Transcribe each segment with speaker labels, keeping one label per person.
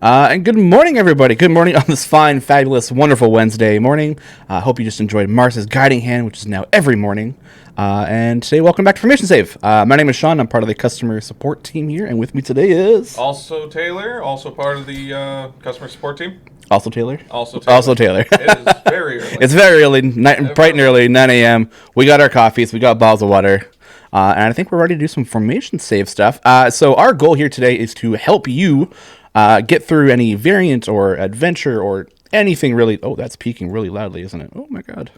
Speaker 1: And good morning, everybody. Good morning on this fine, fabulous, wonderful Wednesday morning. Hope you just enjoyed Mars's Guiding Hand, which is now every morning. And today, welcome back to Formation Save. My name is Sean. I'm part of the customer support team here, and with me today is
Speaker 2: Also Taylor, also part of the customer support team.
Speaker 1: also Taylor.
Speaker 2: Also Taylor.
Speaker 1: Also Taylor.
Speaker 2: It is very early.
Speaker 1: It's very early, bright and early, 9 a.m. We got our coffees, we got bottles of water, and I think we're ready to do some formation save stuff. So our goal here today is to help you get through any variant or adventure or anything really. Oh, that's peaking really loudly, isn't it? Oh my god.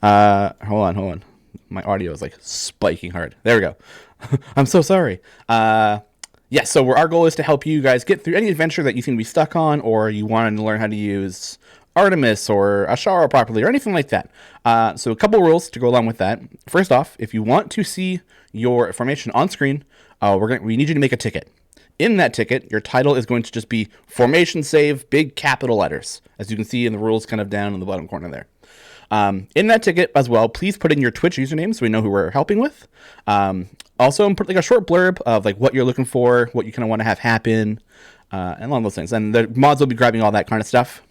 Speaker 1: Hold on. My audio is like spiking hard. There we go. I'm so sorry. Yeah, so our goal is to help you guys get through any adventure that you seem to be stuck on, or you want to learn how to use Artemis or Ashara properly, or anything like that. So a couple rules to go along with that. First off, if you want to see your formation on screen, we need you to make a ticket. In that ticket, your title is going to just be Formation Save, big capital letters, as you can see in the rules kind of down in the bottom corner there. In that ticket as well, please put in your Twitch username so we know who we're helping with. Also, put like a short blurb of like what you're looking for, what you kind of want to have happen, and along those things. And the mods will be grabbing all that kind of stuff.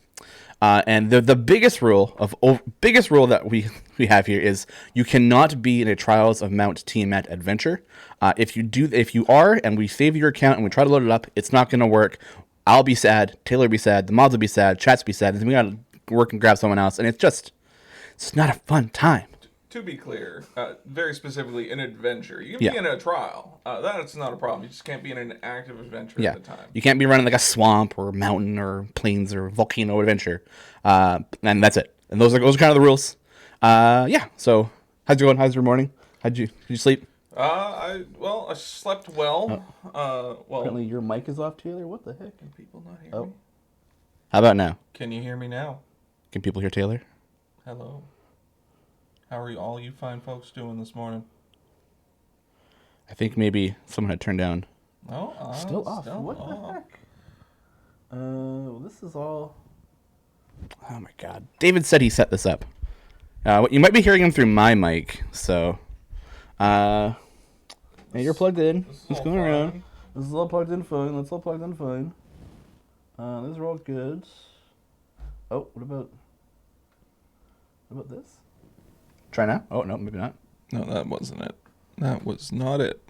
Speaker 1: And the biggest rule that we have here is you cannot be in a Trials of Mount Tiamat adventure. If you are, and we save your account and we try to load it up, it's not going to work. I'll be sad, Taylor will be sad, the mods will be sad, chats will be sad, and then we got to work and grab someone else, and it's not a fun time.
Speaker 2: To be clear, very specifically, an adventure. You can be in a trial. That's not a problem. You just can't be in an active adventure at the time.
Speaker 1: You can't be running like a swamp or mountain or plains or volcano adventure. And that's it. And those are kind of the rules. So how's it going? How's your morning? Did you sleep?
Speaker 2: I slept well.
Speaker 1: Apparently your mic is off, Taylor. What the heck?
Speaker 2: Can people not hear me?
Speaker 1: How about now?
Speaker 2: Can you hear me now?
Speaker 1: Can people hear Taylor?
Speaker 2: Hello. How are all you fine folks doing this morning?
Speaker 1: I think maybe someone had turned down.
Speaker 2: Oh,
Speaker 1: still off. What the heck? This is all. Oh my god. David said he set this up. You might be hearing him through my mic, so. Hey, you're plugged in. What's going around? This is all plugged in fine. That's all plugged in fine. These are all good. Oh, what about this? Try now? Oh, no, maybe not.
Speaker 2: No, that wasn't it. That was not it.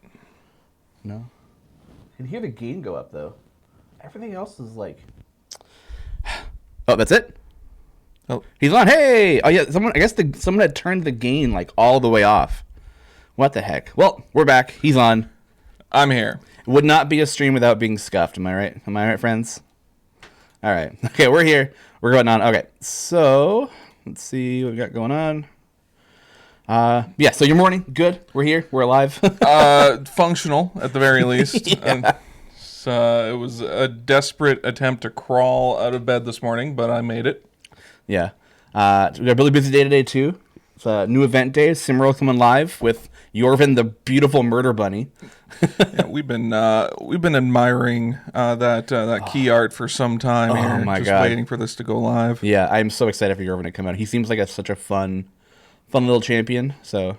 Speaker 1: No. You can hear the gain go up, though. Everything else is like... Oh, that's it?
Speaker 2: Oh.
Speaker 1: He's on. Hey! Oh, yeah, someone had turned the gain, like, all the way off. What the heck? Well, we're back. He's on.
Speaker 2: I'm here.
Speaker 1: It would not be a stream without being scuffed. Am I right? Am I right, friends? All right. Okay, we're here. We're going on. Okay, so... Let's see what we got going on. So your morning, good. We're here. We're alive.
Speaker 2: Functional at the very least.
Speaker 1: Yeah.
Speaker 2: It was a desperate attempt to crawl out of bed this morning, but I made it.
Speaker 1: Yeah. We got a really busy day today too. It's a new event day. Simro coming live with Yorvin, the beautiful murder bunny.
Speaker 2: Yeah, we've been admiring that key art for some time here.
Speaker 1: Oh my
Speaker 2: just
Speaker 1: god!
Speaker 2: Waiting for this to go live.
Speaker 1: Yeah, I'm so excited for Yorvin to come out. He seems like such a fun little champion. So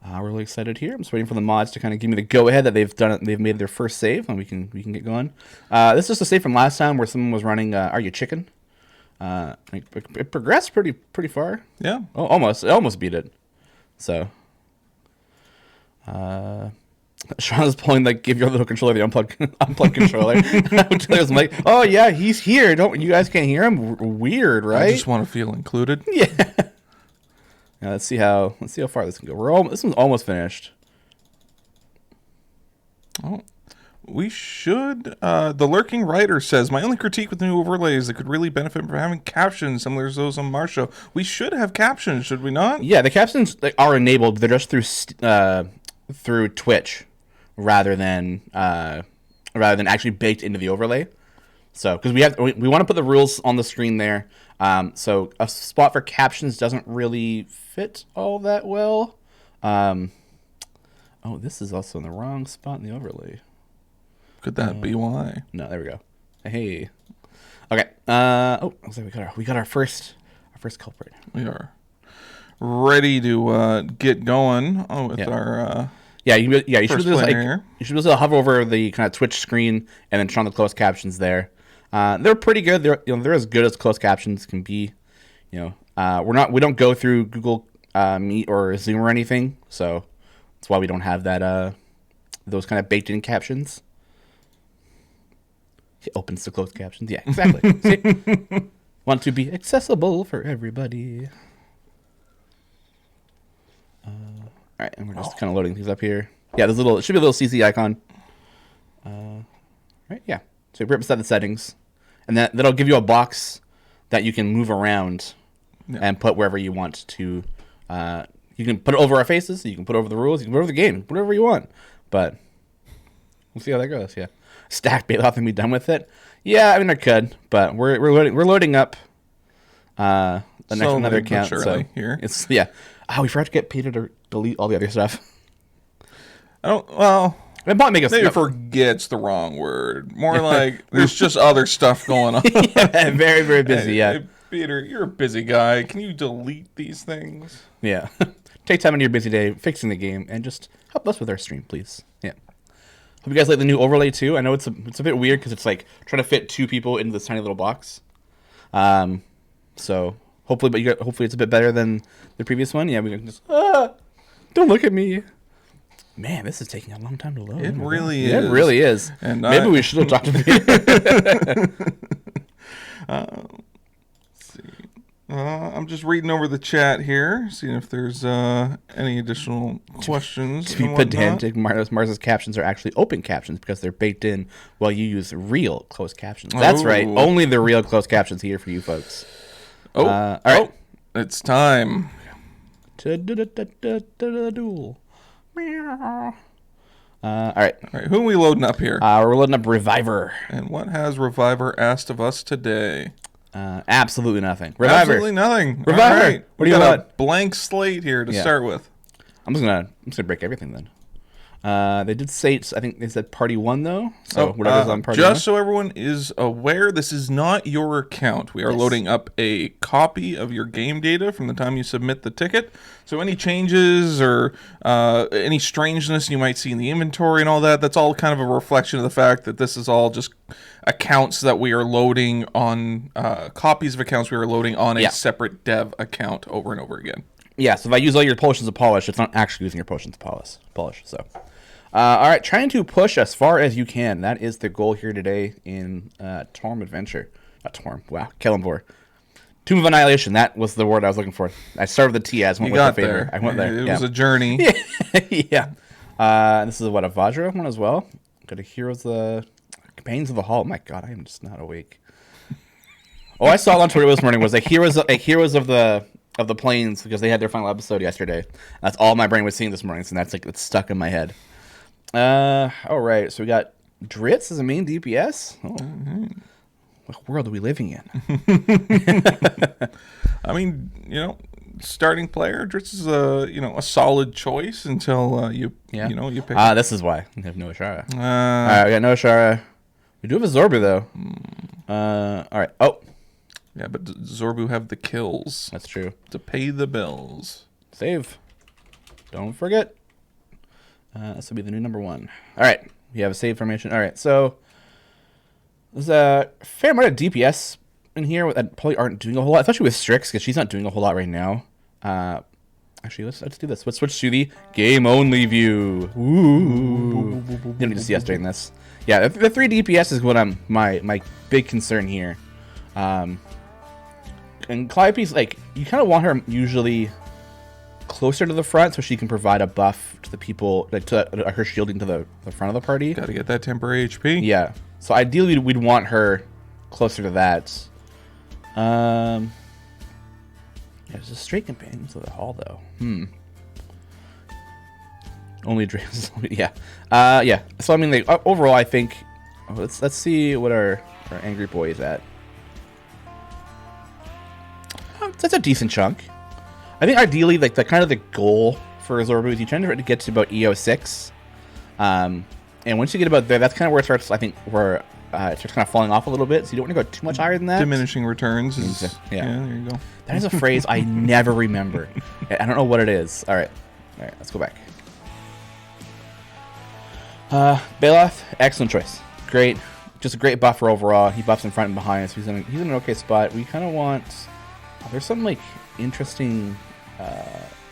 Speaker 1: we're really excited here. I'm just waiting for the mods to kind of give me the go ahead that they've done it. They've made their first save, and we can get going. This is just a save from last time where someone was running. Are you chicken? It progressed pretty far.
Speaker 2: Yeah.
Speaker 1: Oh, almost. It almost beat it. So. Sean's pulling like give your little controller the unplugged controller. Taylor's like, oh yeah, he's here. Don't you guys can't hear him? Weird, right?
Speaker 2: I just want to feel included.
Speaker 1: Yeah. Now let's see how far this can go. This one's almost finished.
Speaker 2: Oh, we should. The Lurking Writer says, my only critique with the new overlays that could really benefit from having captions similar to those on Marsho. We should have captions, should we not?
Speaker 1: Yeah, the captions are enabled. They're just through Twitch rather than actually baked into the overlay. So because we want to put the rules on the screen there. So a spot for captions doesn't really fit all that well. Oh, this is also in the wrong spot in the overlay.
Speaker 2: Could that be why?
Speaker 1: No, there we go. Hey. Okay. Looks like we got our first culprit.
Speaker 2: We are ready to get going with our
Speaker 1: Yeah, you should be
Speaker 2: First
Speaker 1: able to,
Speaker 2: player
Speaker 1: like,
Speaker 2: here.
Speaker 1: you should be able to hover over the kind of Twitch screen and then turn on the closed captions there. They're pretty good. They're as good as closed captions can be. We don't go through Google Meet or Zoom or anything, so that's why we don't have that those kind of baked in captions. It opens the closed captions. Yeah, exactly. See? Want to be accessible for everybody. All right, and we're just kind of loading things up here. Yeah, it should be a little CC icon. Right, yeah. So we're beside the settings, and that'll give you a box that you can move around and put wherever you want to. You can put it over our faces. You can put it over the rules. You can put it over the game. Whatever you want. But we'll see how that goes. Yeah. Stack Bailoff and be done with it. Yeah, I mean I could, but we're loading up the next another account. So
Speaker 2: here.
Speaker 1: It's we forgot to get Peter to delete all the other stuff.
Speaker 2: I don't. Well,
Speaker 1: it might make us
Speaker 2: maybe forget's the wrong word. More like there's just other stuff going on.
Speaker 1: Yeah, very very busy.
Speaker 2: Hey, Peter, you're a busy guy. Can you delete these things?
Speaker 1: Yeah. Take time in your busy day fixing the game and just help us with our stream, please. Yeah. Hope you guys like the new overlay too. I know it's a bit weird because it's like trying to fit two people into this tiny little box. So hopefully it's a bit better than the previous one. Yeah, we can just don't look at me. Man, this is taking a long time to load.
Speaker 2: It really is.
Speaker 1: Yeah, it really is. And maybe we should have talked to Peter.
Speaker 2: Let's see. I'm just reading over the chat here, seeing if there's any additional questions.
Speaker 1: To be pedantic, Mars's captions are actually open captions because they're baked in while you use real closed captions. That's right. Only the real closed captions here for you folks.
Speaker 2: All right.
Speaker 1: Oh,
Speaker 2: it's time.
Speaker 1: Duel. All right.
Speaker 2: Who are we loading up here?
Speaker 1: We're loading up Reviver.
Speaker 2: And what has Reviver asked of us today?
Speaker 1: Absolutely nothing. Reviver.
Speaker 2: Absolutely nothing.
Speaker 1: Reviver.
Speaker 2: All right.
Speaker 1: What do you want?
Speaker 2: A blank slate here to start with.
Speaker 1: I'm just gonna break everything then. They did say I think they said party 1 though. So whatever's on party 1.
Speaker 2: Just so everyone is aware, this is not your account. We are loading up a copy of your game data from the time you submit the ticket. So any changes or any strangeness you might see in the inventory and all that, that's all kind of a reflection of the fact that this is all just accounts that we are loading on, copies of accounts we are loading on a separate dev account over and over again.
Speaker 1: Yeah, so if I use all your potions of polish, it's not actually using your potions of polish. So, all right, trying to push as far as you can. That is the goal here today in Torm Adventure. Not Torm, wow, Kellenvor. Tomb of Annihilation, that was the word I was looking for. I started with the T as went with the favor. I went there.
Speaker 2: It was a journey.
Speaker 1: Yeah. This is a Vajra one as well. Got a Heroes of the Companions of the Hall. Oh my God, I am just not awake. Oh, I saw it on Twitter this morning was Heroes of the Plains because they had their final episode yesterday. That's all my brain was seeing this morning, so that's like it's stuck in my head. All right, so we got Dritz as a main DPS. Oh. Mm-hmm. What world are we living in?
Speaker 2: I mean, starting player, Dritz is a solid choice until you pick.
Speaker 1: This is why we have no Ashara. All right, we got no Ashara. We do have a Zorbu though. All right. Oh.
Speaker 2: Yeah, but Zorbu have the kills.
Speaker 1: That's true.
Speaker 2: To pay the bills.
Speaker 1: Save. Don't forget. This will be the new number 1. All right. We have a save formation. All right. So there's a fair amount of DPS in here that probably aren't doing a whole lot, especially with Strix, because she's not doing a whole lot right now. Actually, let's do this. Let's switch to the game-only view. Ooh. You don't need to see us doing this. Yeah, the 3 DPS is what my big concern here. And Calliope's, you kind of want her usually closer to the front so she can provide a buff to the people, to her shielding to the front of the party.
Speaker 2: Gotta get that temporary HP.
Speaker 1: Yeah. So ideally, we'd want her closer to that. Yeah, there's a straight companion to the hall, though. Only dreams. Yeah. Yeah. So, I mean, overall, I think... let's see what our angry boy is at. That's a decent chunk. I think ideally, the kind of the goal for Zorbu is you try to get to about EO6. And once you get about there, that's kind of where it starts, I think, where it starts kind of falling off a little bit. So you don't want to go too much higher than that.
Speaker 2: Diminishing returns.
Speaker 1: Yeah,
Speaker 2: there you go.
Speaker 1: That is a phrase I never remember. I don't know what it is. All right, let's go back. Baloth, excellent choice. Great. Just a great buffer overall. He buffs in front and behind, so he's in an okay spot. We kind of want... there's some, like, interesting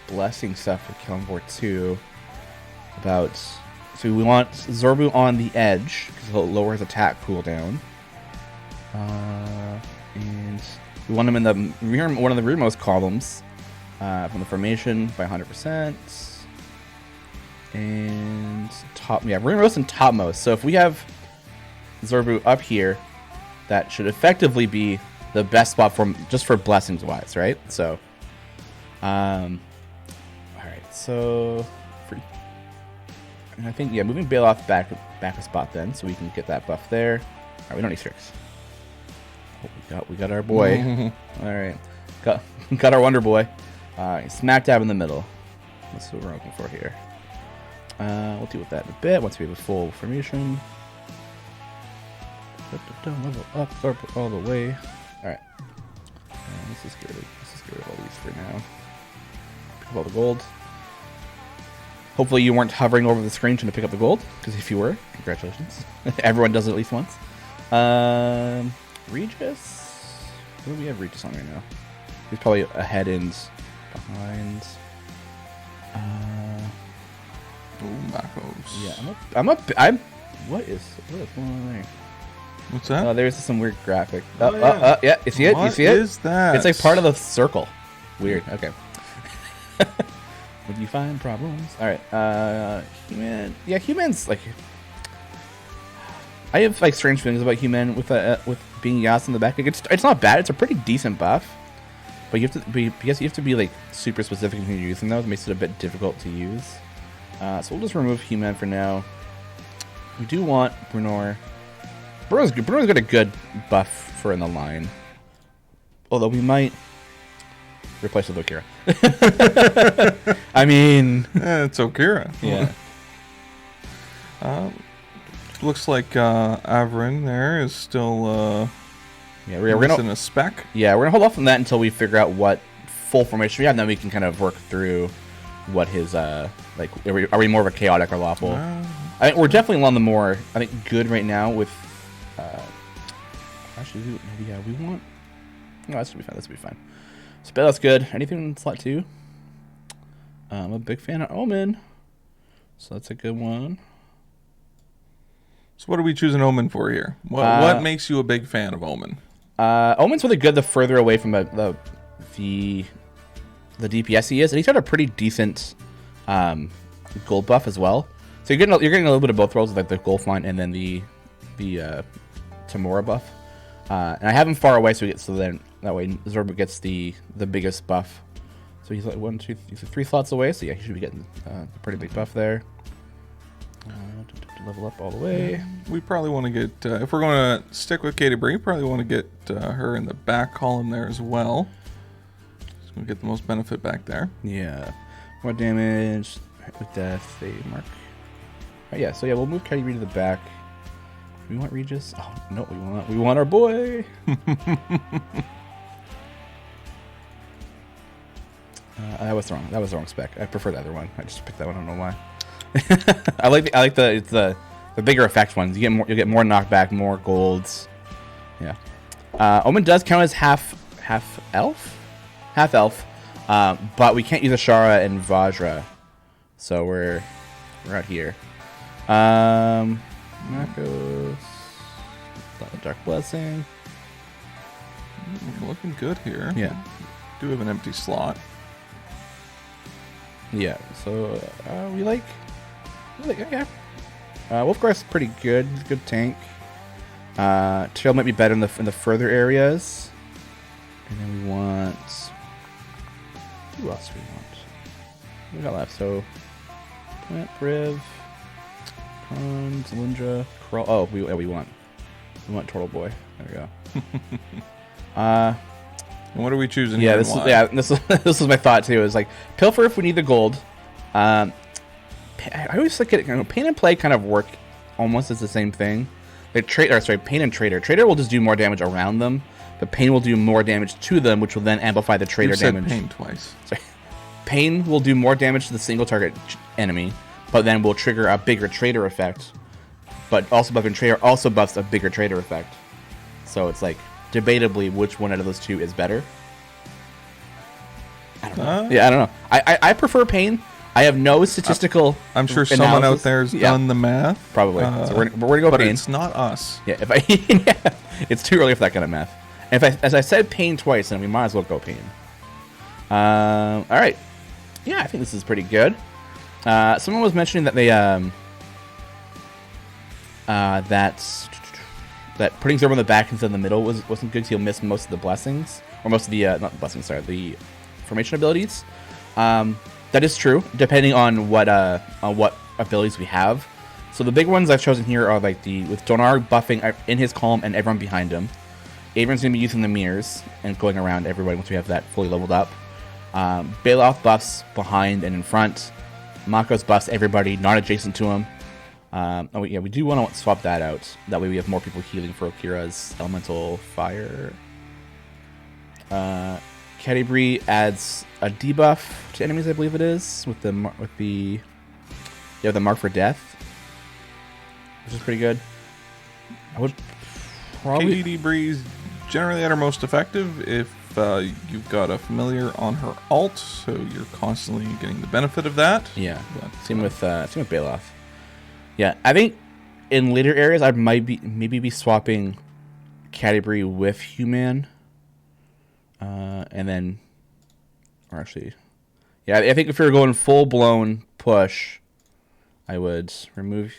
Speaker 1: blessing stuff with Killenvor too. About... So we want Zorbu on the edge, because he'll lower his attack cooldown. And we want him in the one of the rearmost columns from the formation by 100%. And top... Yeah, rearmost and topmost. So if we have Zorbu up here, that should effectively be the best spot for blessings wise, right? So all right, so and I think moving Baloth back a spot then, so we can get that buff there. All right, we don't need Strix. Oh, we got our boy. All right, got our Wonder Boy. Smack dab in the middle. That's what we're looking for here. We'll deal with that in a bit once we have a full formation. Level up all the way. Alright. Let's just get rid of all these for now. Pick up all the gold. Hopefully you weren't hovering over the screen trying to pick up the gold, because if you were, congratulations. Everyone does it at least once. Regis? What do we have Regis on right now? He's probably ahead and behind.
Speaker 2: Macos.
Speaker 1: Yeah, what is going on there?
Speaker 2: What's that?
Speaker 1: Oh, there's some weird graphic. Yeah, you see it?
Speaker 2: What
Speaker 1: You see it?
Speaker 2: is that?
Speaker 1: It's like part of the circle. Weird. Okay. Would you find problems? All right. Human. Yeah, humans like. I have like strange feelings about human with being Yas in the back. Like, it's not bad. It's a pretty decent buff, but you have to be like super specific when you're using those. It makes it a bit difficult to use. So we'll just remove human for now. We do want Brunor. Bruno's got a good buff for in the line. Although we might replace with Okira. I mean...
Speaker 2: it's Okira.
Speaker 1: Yeah.
Speaker 2: Looks like Averin there is still
Speaker 1: we're
Speaker 2: missing a spec.
Speaker 1: Yeah, we're going to hold off on that until we figure out what full formation we have, and then we can kind of work through what his... like, are we more of a chaotic or lawful? I think we're definitely along the more, I think, good right now with... actually, we want... No, that should be fine. That should be fine. Spell, that's good. Anything in slot 2? I'm a big fan of Omen. So that's a good one.
Speaker 2: So what are we choosing Omen for here? What makes you a big fan of Omen?
Speaker 1: Omen's really good the further away from the DPS he is. And he's got a pretty decent gold buff as well. So you're getting a little bit of both roles, like the gold font and then the Tamora buff. And I have him far away, so then that way Zorba gets the biggest buff. So he's like 3 slots away. So yeah, he should be getting a pretty big buff there. To level up all the way.
Speaker 2: We probably want to get if we're going to stick with Katie Bree, probably want to get her in the back column there as well. Just going to get the most benefit back there.
Speaker 1: Yeah, more damage with death. They mark. Yeah, so yeah, we'll move Katie Bree to the back. We want Regis. Oh no, we want our boy. That was wrong. That was the wrong spec. I prefer the other one. I just picked that one. I don't know why. I like the bigger effect ones. You'll get more knockback, more golds. Yeah. Omen does count as half elf, but we can't use Ashara and Vajra, so we're out here. Marcos, Dark Blessing.
Speaker 2: Looking good here.
Speaker 1: Yeah.
Speaker 2: Do have an empty slot.
Speaker 1: Yeah. So we like yeah. Wolfgarth's pretty good. He's a good tank. Trail might be better in the further areas. And then we want... Who else do we want? What we got left? So Plant, Priv, Con, Zalindra, Krull. Oh, we want Turtle Boy. There we go.
Speaker 2: And what are we choosing?
Speaker 1: Yeah, this was my thought too. Is like Pilfer if we need the gold. I always look at it. Pain and Play kind of work almost as the same thing. Like Pain and Traitor. Traitor will just do more damage around them, but Pain will do more damage to them, which will then amplify the Traitor damage.
Speaker 2: Pain twice.
Speaker 1: Sorry. Pain will do more damage to the single target enemy, but then will trigger a bigger Traitor effect but also buffing trader also buffs a bigger trader effect. So it's like debatably which one out of those two is better. I don't know. Yeah, I don't know. I prefer Pain. I have no statistical.
Speaker 2: I'm sure someone out there has done the math.
Speaker 1: Probably. So we're gonna go
Speaker 2: but
Speaker 1: Pain.
Speaker 2: It's not us.
Speaker 1: Yeah, it's too early for that kind of math. And as I said Pain twice, then we might as well go Pain. All right. Yeah, I think this is pretty good. Someone was mentioning that they that putting Zerbo in the back instead of the middle wasn't good because he'll miss most of the blessings, or most of the not the blessings, sorry, the formation abilities. That is true, depending on what abilities we have. So the big ones I've chosen here are like with Donar buffing in his column and everyone behind him. Avern's going to be using the mirrors and going around everybody once we have that fully leveled up. Bailoff buffs behind and in front. Mako's buffs everybody not adjacent to him. Oh yeah, we do want to swap that out. That way we have more people healing for Okira's elemental fire. Celebi adds a debuff to enemies, I believe it is, with the mark for death, which is pretty good. I would probably
Speaker 2: KDD Breeze generally at her most effective if you've got a familiar on her alt, so you're constantly getting the benefit of that.
Speaker 1: Yeah, but, same with Bailoff. Yeah, I think in later areas I might be swapping Celebi with Human. And then, or actually, yeah, I think if you're going full blown push, I would remove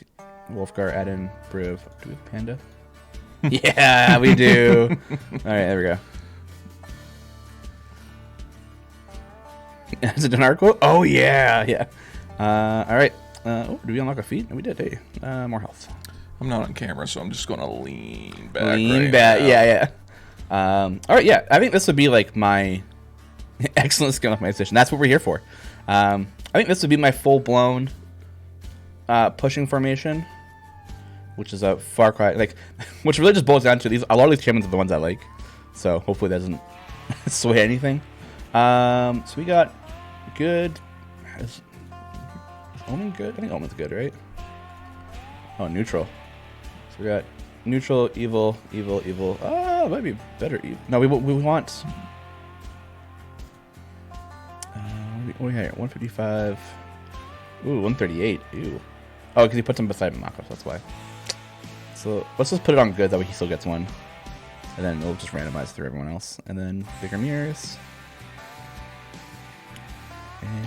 Speaker 1: Wolfgar, add in Briv. Do we have Panda? Yeah, we do. All right, there we go. Is it an quote? Oh yeah, yeah. All right. Do we unlock a feat? No, we did. Hey, more health.
Speaker 2: I'm not on camera, so I'm just going to lean back.
Speaker 1: Yeah. All right, yeah. I think this would be like my excellent skill optimization. That's what we're here for. I think this would be my full-blown pushing formation, which is a Far Cry, which really just boils down to a lot of these champions are the ones I like. So hopefully that doesn't sway anything. So we got good. Is Omen good? I think Omen's good, right? Oh, neutral. So we got neutral, evil. Oh, it might be better. No, we want. What do we have here? 155. Ooh, 138. Ew. Oh, because he puts him beside Mako, that's why. So let's just put it on good, that way he still gets one. And then it'll just randomize through everyone else. And then bigger mirrors. And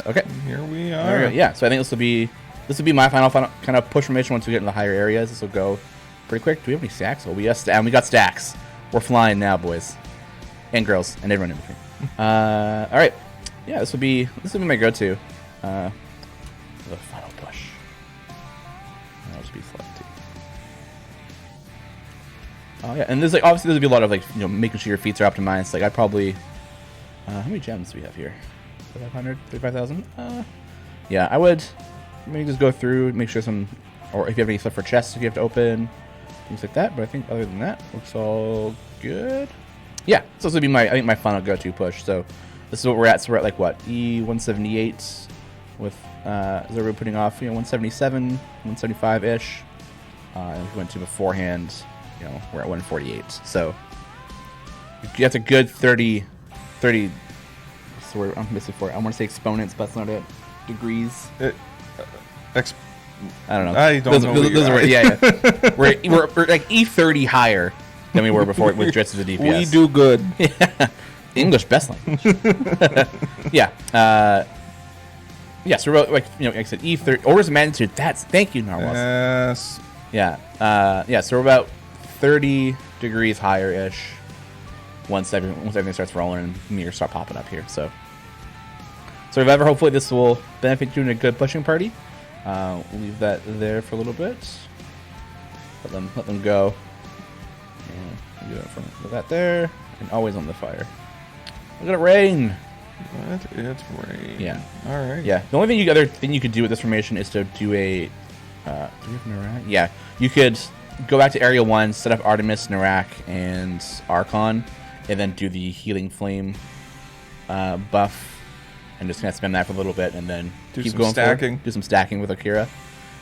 Speaker 1: okay.
Speaker 2: Here we are.
Speaker 1: Yeah, so I think this will be my final kind of push formation once we get in the higher areas. This will go pretty quick. Do we have any stacks? Oh, we got stacks. We're flying now, boys and girls and everyone in between. All right, yeah, this will be my go-to. The final push. That'll just be select. Oh yeah, and there's obviously there'll be a lot of making sure your feats are optimized. I'd probably how many gems do we have here? 500, 35,000. Yeah, I would maybe just go through, make sure or if you have any stuff for chests, if you have to open things like that. But I think other than that, looks all good. Yeah, so this would be my final go-to push. So this is what we're at. So we're at E178 with Zerbo putting off 177, 175 ish. And if we went to beforehand, we're at 148. So that's a good 30. So I'm missing for it. I want to say exponents, but that's not it. Degrees.
Speaker 2: I
Speaker 1: don't know.
Speaker 2: I don't know.
Speaker 1: Yeah. we're like E30 higher than we were before with Dresses to DPS.
Speaker 2: We do good.
Speaker 1: Yeah. English best language. Yeah. Yeah. So we're like I said, E30 orders of magnitude. Thank you, Narwhals.
Speaker 2: Yes.
Speaker 1: Yeah. Yeah. So we're about 30 degrees higher ish. Once everything starts rolling and mirrors start popping up here. So if ever, hopefully this will benefit you in a good pushing party. We'll leave that there for a little bit. Let them go. And do it from that there, and always on the fire. Look at it rain.
Speaker 2: It's rain.
Speaker 1: Yeah.
Speaker 2: All right.
Speaker 1: Yeah. The only other thing you could do with this formation is to do a. Do we have Narak? Yeah. You could go back to Area 1, set up Artemis, Narak, and Archon. And then do the healing flame buff and just kind of spam that for a little bit, and then
Speaker 2: Do
Speaker 1: keep
Speaker 2: some
Speaker 1: going
Speaker 2: stacking.
Speaker 1: forward. Do some stacking with Akira,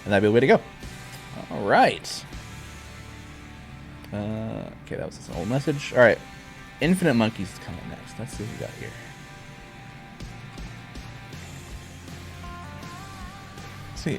Speaker 1: and that'd be the way to go. All right. Okay, that was just an old message. All right, Infinite Monkeys is coming next. Let's see what we got here.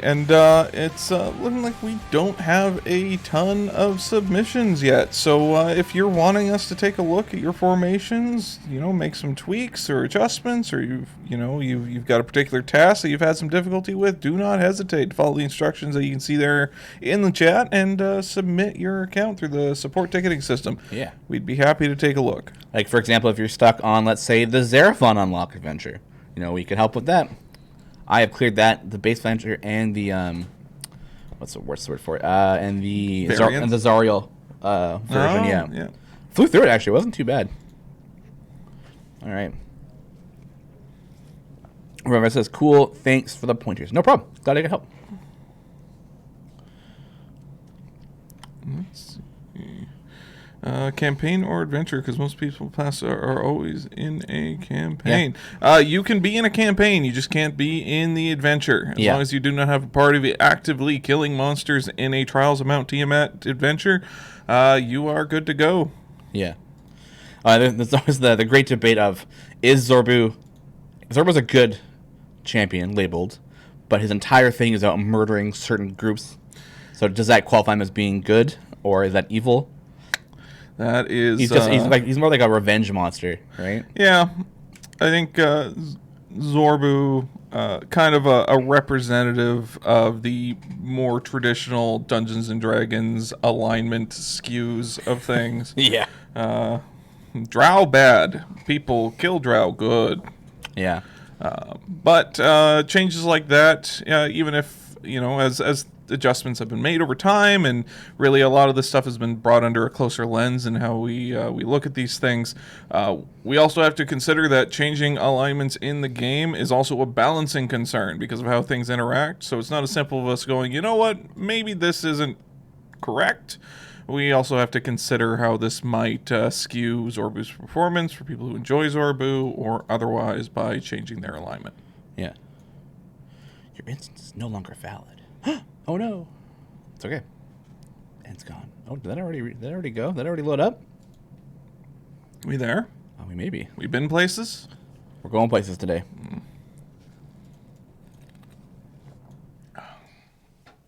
Speaker 2: And it's looking like we don't have a ton of submissions yet. So if you're wanting us to take a look at your formations, make some tweaks or adjustments, or you've got a particular task that you've had some difficulty with, do not hesitate to follow the instructions that you can see there in the chat and submit your account through the support ticketing system.
Speaker 1: Yeah,
Speaker 2: we'd be happy to take a look.
Speaker 1: Like, for example, if you're stuck on, let's say, the Zeraphon Unlock adventure, we can help with that. I have cleared that, the base adventure, and the what's the word for it? And the Zariel version. Yeah, flew through it actually. It wasn't too bad. All right. Whoever says cool, thanks for the pointers. No problem. Glad I could help.
Speaker 2: Let's see. Campaign or adventure, because most people pass are always in a campaign. Yeah. You can be in a campaign, you just can't be in the adventure. As long as you do not have a party actively killing monsters in a Trials of Mount Tiamat adventure, you are good to go.
Speaker 1: Yeah. There's always the great debate of, is Zorbu... Zorbu's a good champion, labeled, but his entire thing is about murdering certain groups. So does that qualify him as being good, or is that evil?
Speaker 2: That is...
Speaker 1: He's more like a revenge monster, right?
Speaker 2: Yeah. I think Zorbu, kind of a representative of the more traditional Dungeons & Dragons alignment skews of things.
Speaker 1: Yeah.
Speaker 2: Drow bad. People kill Drow good.
Speaker 1: Yeah.
Speaker 2: But changes like that, even if, as adjustments have been made over time, and really a lot of this stuff has been brought under a closer lens in how we look at these things. We also have to consider that changing alignments in the game is also a balancing concern because of how things interact. So it's not as simple as us going, you know what, maybe this isn't correct. We also have to consider how this might skew Zorbu's performance for people who enjoy Zorbu, or otherwise by changing their alignment.
Speaker 1: Yeah. Your instance is no longer valid. Oh no. It's okay. And it's gone. Oh, did that already go? Did that already load up?
Speaker 2: We there?
Speaker 1: Oh, we may be.
Speaker 2: We've been places?
Speaker 1: We're going places today.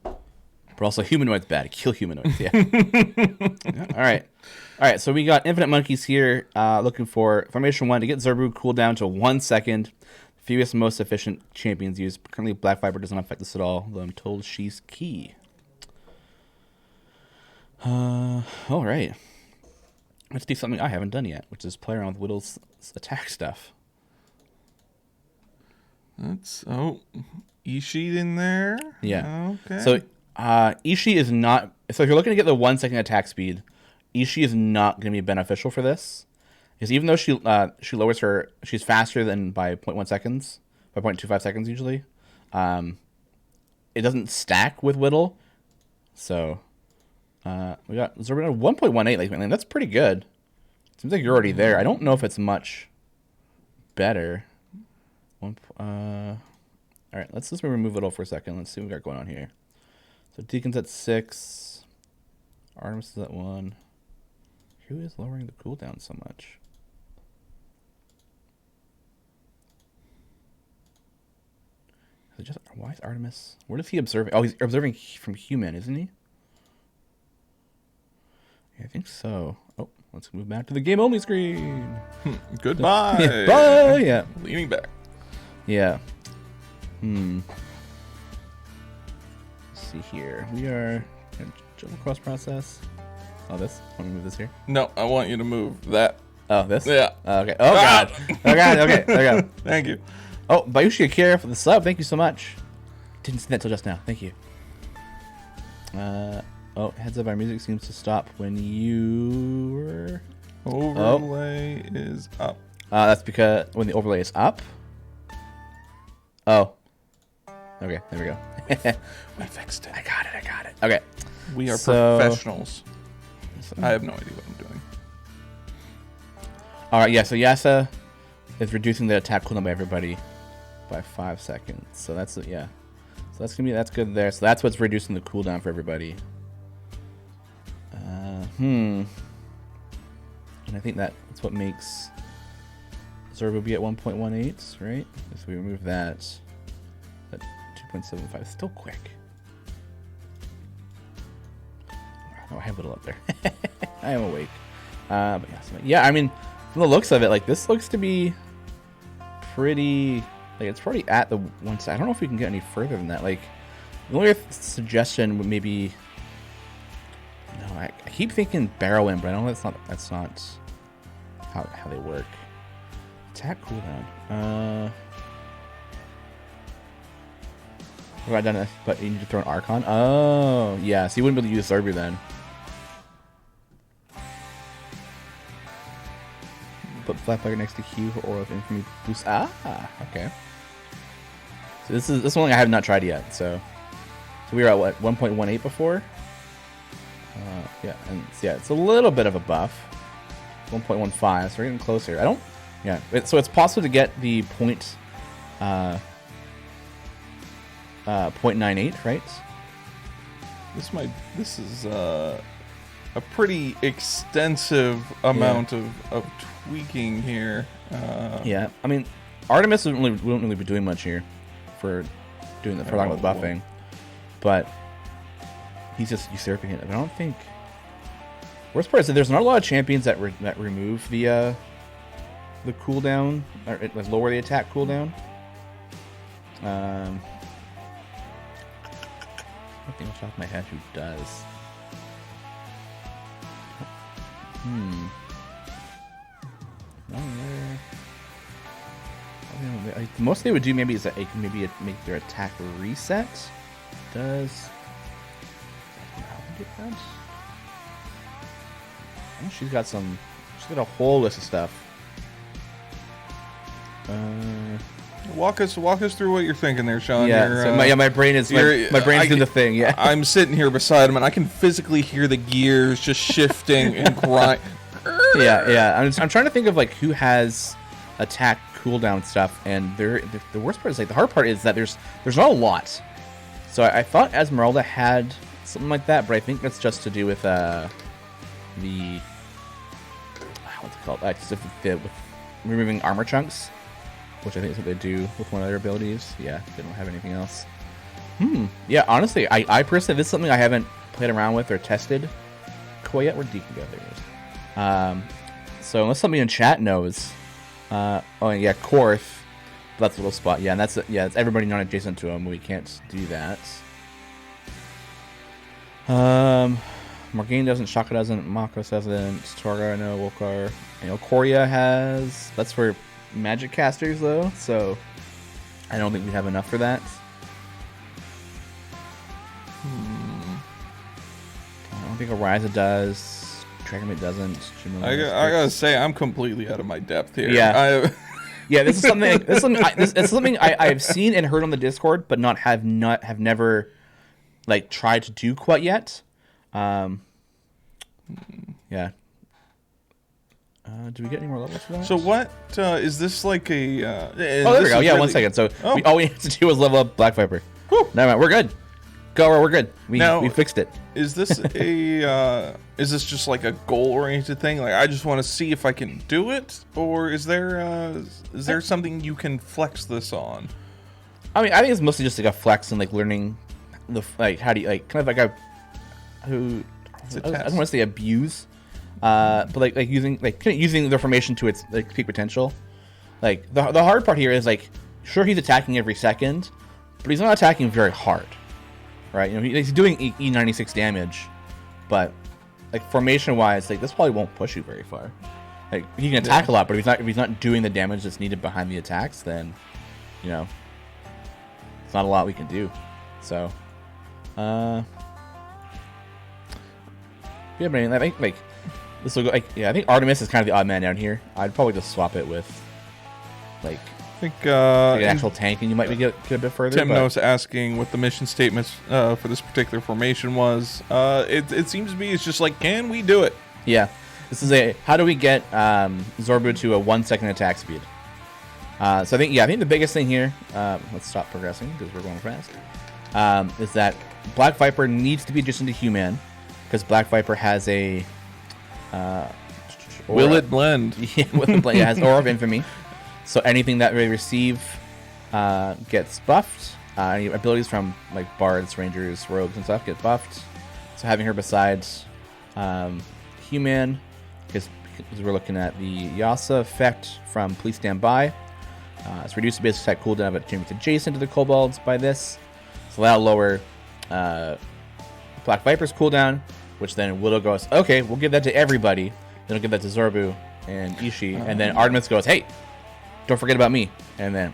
Speaker 1: But also, humanoids bad. Kill humanoids, yeah. Yeah. All right, so we got Infinite Monkeys here, looking for Formation 1 to get Zorbu cooldown to 1 second. Fewest and most efficient champions used. Currently, Black Viper does not affect this at all, though I'm told she's key. All right. Let's do something I haven't done yet, which is play around with Whittle's attack stuff.
Speaker 2: Ishii in there?
Speaker 1: Yeah.
Speaker 2: Okay.
Speaker 1: So, Ishii is not... So, if you're looking to get the 1 second attack speed, Ishii is not going to be beneficial for this. Because even though she lowers her... She's faster than by 0.1 seconds. By 0.25 seconds, usually. It doesn't stack with Whittle. So, we got Zorbu at 1.18. Like, that's pretty good. Seems like you're already there. I don't know if it's much better. All right, let's remove Whittle for a second. Let's see what we got going on here. So Deacon's at 6. Artemis is at 1. Who is lowering the cooldown so much? Why is Artemis... What is he observing? Oh, he's observing from human, isn't he? Yeah, I think so. Oh, let's move back to the game only screen.
Speaker 2: Goodbye.
Speaker 1: Bye. Yeah.
Speaker 2: Leaning back.
Speaker 1: Yeah. Let's see here. We are jump across process. Oh, this. Want me to move this here?
Speaker 2: No, I want you to move that.
Speaker 1: Oh, this?
Speaker 2: Yeah.
Speaker 1: Okay. Oh god. Oh god. Okay. There we go.
Speaker 2: Thank you.
Speaker 1: Oh, Bayushi Akira for the sub. Thank you so much. Didn't see that till just now. Thank you. Oh, heads up, our music seems to stop when you were...
Speaker 2: Overlay is up.
Speaker 1: That's because when the overlay is up. Oh. Okay, there we go.
Speaker 2: We fixed it.
Speaker 1: I got it. Okay.
Speaker 2: We are professionals. I have no idea what I'm doing.
Speaker 1: Alright, yeah, so Yasa is reducing the attack cooldown by everybody. by 5 seconds. So that's yeah. So that's good there. So that's what's reducing the cooldown for everybody. And I think that's what makes Zerbo be at 1.18, right? If we remove that 2.75, still quick. Oh, I have a little up there. I am awake. But yeah, I mean, from the looks of it, like this looks to be pretty. Like it's probably at the one side. I don't know if we can get any further than that. Like the only suggestion would maybe. No, I keep thinking barrel in, but I know that's not how they work. Attack cooldown. Have I done it? But you need to throw an Archon. Oh, yeah. So you wouldn't be able to use Zerbu then. Put Flatfire next to Q for Aura of Infamy boost. Ah, okay. So this is one I have not tried yet. So we were at what 1.18 before. Yeah, and yeah, it's a little bit of a buff. 1.15, so we're getting closer. Yeah. So it's possible to get the 0.98, right?
Speaker 2: This is a pretty extensive amount of tweaking here.
Speaker 1: Yeah, I mean, Artemis wouldn't really be doing much here for talking about buffing, but he's just usurping it. I don't think. Worst part is that there's not a lot of champions that remove the cooldown or like lower the attack cooldown. I think off the top of my head who does. Most they would do maybe is that it can make their attack reset. Does get that? Oh, she's got a whole list of stuff.
Speaker 2: Walk us through what you're thinking there, Sean.
Speaker 1: Yeah, my brain is doing the thing. Yeah,
Speaker 2: I'm sitting here beside him, and I can physically hear the gears just shifting and grind.
Speaker 1: Yeah. I'm trying to think of like who has attack cooldown stuff, and the worst part is like the hard part is that there's not a lot. So I thought Esmeralda had something like that, but I think that's just to do with the what's it called? With removing armor chunks, which I think is what they do with one of their abilities. Yeah, they don't have anything else. Yeah, honestly, I personally, this is something I haven't played around with or tested quite yet. Where'd Deacon go? There he is. So unless somebody in chat knows, oh yeah, Korth, that's a little spot. Yeah, and it's everybody not adjacent to him. We can't do that. Morgane doesn't, Shaka doesn't, Makos doesn't, Torga, no, Wolkar. Korea has. That's for magic casters though, so I don't think we have enough for that. I don't think Oriza does. Dragonbait doesn't.
Speaker 2: I gotta say, I'm completely out of my depth here.
Speaker 1: Yeah. Yeah, this is something I've seen and heard on the Discord, but have never like tried to do quite yet. Yeah. Do we get any more levels for that?
Speaker 2: So what is this like a?
Speaker 1: Oh, there we go. Yeah, 1 second. So all we have to do is level up Black Viper. Whew. Never mind. We're good. We're good. We fixed it.
Speaker 2: Is this is this just like a goal-oriented thing? Like I just want to see if I can do it, or is there something you can flex this on?
Speaker 1: I mean, I think it's mostly just like a flex and like learning how do you like kind of like I don't want to say abuse, but like using the information to its like peak potential. Like the hard part here is like, sure, he's attacking every second, but he's not attacking very hard, right? He's doing E96 damage, but like formation wise, like this probably won't push you very far. Like he can attack a lot, but if he's not doing the damage that's needed behind the attacks, then it's not a lot we can do. So yeah, but I think like this will go. Like, yeah, I think Artemis is kind of the odd man down here. I'd probably just swap it with like
Speaker 2: I think
Speaker 1: like an actual tank, and you might get a bit further.
Speaker 2: Timnos asking what the mission statements for this particular formation was. It seems to be it's just like, can we do it?
Speaker 1: Yeah, this is how do we get Zorbu to a 1 second attack speed? So I think the biggest thing here, let's stop progressing because we're going fast, is that Black Viper needs to be just into human because Black Viper has a
Speaker 2: Will it blend?
Speaker 1: Yeah, will it blend? It has Aura of Infamy, so anything that they receive gets buffed. Any abilities from like bards, rangers, rogues, and stuff get buffed. So having her besides human, because we're looking at the Yasa effect from Please Stand By. It's reduced the basic attack cooldown of enemies adjacent to the kobolds by this. So that'll lower Black Viper's cooldown, which then Widow goes, okay, we'll give that to everybody. Then we'll give that to Zorbu and Ishii, and then Artemis goes, hey, don't forget about me. And then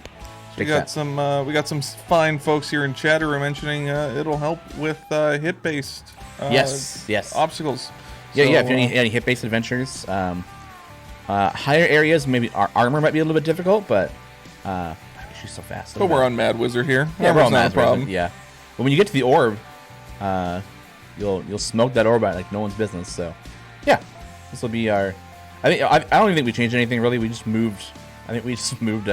Speaker 2: we got some fine folks here in chat who are mentioning it'll help with hit-based
Speaker 1: yes
Speaker 2: obstacles.
Speaker 1: Yeah, if you any hit-based adventures, higher areas maybe armor might be a little bit difficult, but she's so fast.
Speaker 2: But we're on Mad Wizard here.
Speaker 1: Yeah, we're on
Speaker 2: Mad
Speaker 1: Mad Wizard. Yeah, but when you get to the orb, you'll smoke that orb out like no one's business. So, yeah, this will be our. I don't even think we changed anything really. We just moved. I think we just moved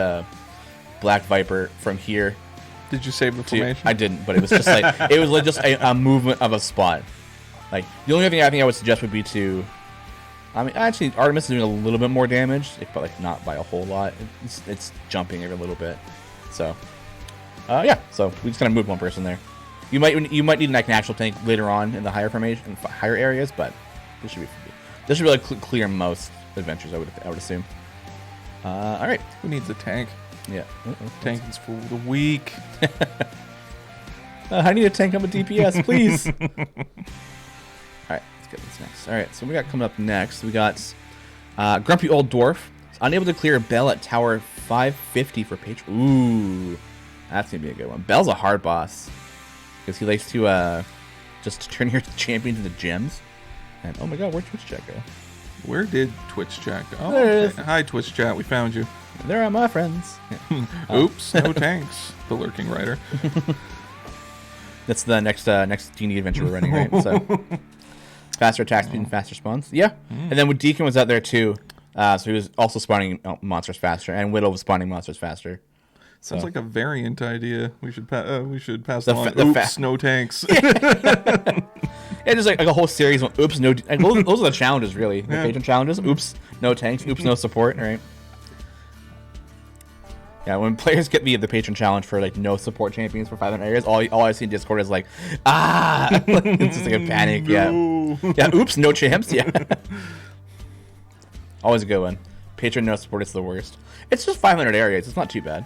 Speaker 1: Black Viper from here.
Speaker 2: Did you save the formation?
Speaker 1: I didn't, but it was just like it was like just a movement of a spot. Like the only thing I think I would suggest would be to. I mean, actually, Artemis is doing a little bit more damage, but like not by a whole lot. It's jumping every little bit. So, yeah. So we just kind of moved one person there. You might need like an actual tank later on in the higher formation, higher areas, but this should really clear most adventures. I would assume. All right.
Speaker 2: Who needs a tank?
Speaker 1: Yeah.
Speaker 2: Tank is for the weak.
Speaker 1: I need a tank on a DPS, please. All right, let's get this next. All right, so we got coming up next. We got Grumpy Old Dwarf. Unable to clear Bell at Tower 550 for Patron. Ooh, that's gonna be a good one. Bell's a hard boss because he likes to just turn your champion into gems. And oh my god, where'd Twitch chat go?
Speaker 2: Where did Twitch chat go? Oh,
Speaker 1: There it is.
Speaker 2: Hi, Twitch chat. We found you.
Speaker 1: There are my friends. Yeah.
Speaker 2: Oops, no tanks. The Lurking Rider.
Speaker 1: That's the next D&D adventure we're running, right? So faster attack speed and faster spawns. Yeah. And then when Deacon was out there too, so he was also spawning monsters faster, and Widow was spawning monsters faster.
Speaker 2: Sounds like a variant idea. We should pass
Speaker 1: The
Speaker 2: on.
Speaker 1: fa-
Speaker 2: Oops, no tanks.
Speaker 1: Yeah, just like a whole series of oops, no... Like, those are the challenges, really. The patron challenges. Oops, no tanks. Oops, no support, right? Yeah, when players get the patron challenge for like no support champions for 500 areas, all I see in Discord is like, it's just like a panic.
Speaker 2: No.
Speaker 1: Yeah. Oops, no champs. Yeah. Always a good one. Patron no support is the worst. It's just 500 areas. It's not too bad.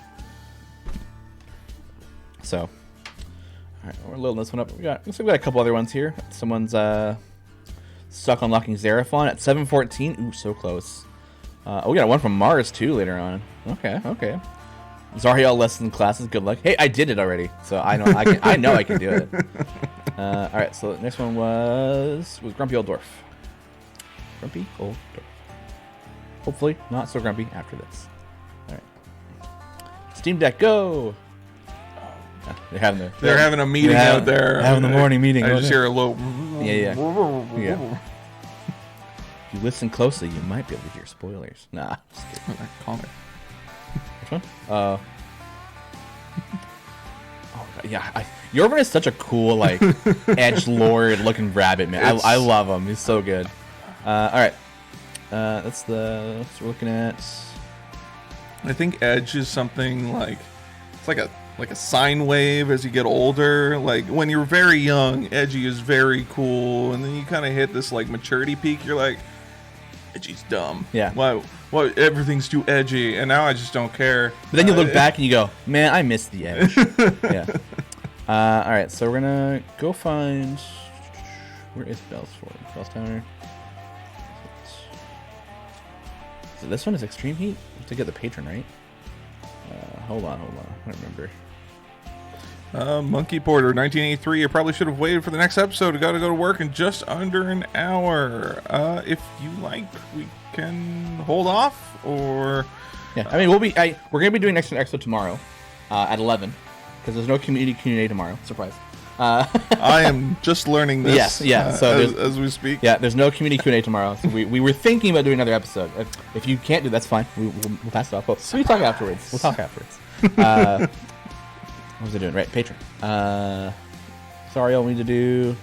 Speaker 1: So, all right, we're loading this one up. Looks like we got a couple other ones here. Someone's stuck unlocking Xeraphon at 714. Ooh, so close. We got one from Mars too later on. Okay. Zariel lesson classes. Good luck. Hey, I did it already, so I know I can do it. All right, so the next one was Grumpy Old Dwarf. Grumpy Old Dwarf. Hopefully not so grumpy after this. All right. Steam Deck, go. They're
Speaker 2: having a meeting out there.
Speaker 1: Having the morning meeting.
Speaker 2: I just hear a low.
Speaker 1: Yeah. If you listen closely, you might be able to hear spoilers. Nah, just kidding.
Speaker 2: Comic.
Speaker 1: Which one? Oh god, yeah. Yorvin is such a cool, like, edgelord looking rabbit, man. I love him. He's so good. All right. That's what we're looking at.
Speaker 2: I think Edge is something like it's like a sine wave as you get older. Like when you're very young, edgy is very cool, and then you kind of hit this like maturity peak. You're like, edgy's dumb.
Speaker 1: Yeah.
Speaker 2: Why everything's too edgy, and now I just don't care.
Speaker 1: But then you look back and you go, man, I missed the edge. Yeah. All right, so we're gonna go find. Where is Bell's Tower? So this one is Extreme Heat to get the patron, right? Hold on. I don't remember.
Speaker 2: Monkey Porter, 1983. I probably should have waited for the next episode. I got to go to work in just under an hour. If you like, we can hold off, or
Speaker 1: yeah. I mean, we're gonna be doing next episode tomorrow at 11 because there's no community day tomorrow. Surprise.
Speaker 2: I am just learning this.
Speaker 1: Yes, yeah. So
Speaker 2: as we speak.
Speaker 1: Yeah, there's no community Q&A tomorrow. So we were thinking about doing another episode. If you can't do, that's fine. We'll pass it off. But we'll talk afterwards. We'll talk afterwards. What was I doing? Right, Patreon. Sorry, all we need to do.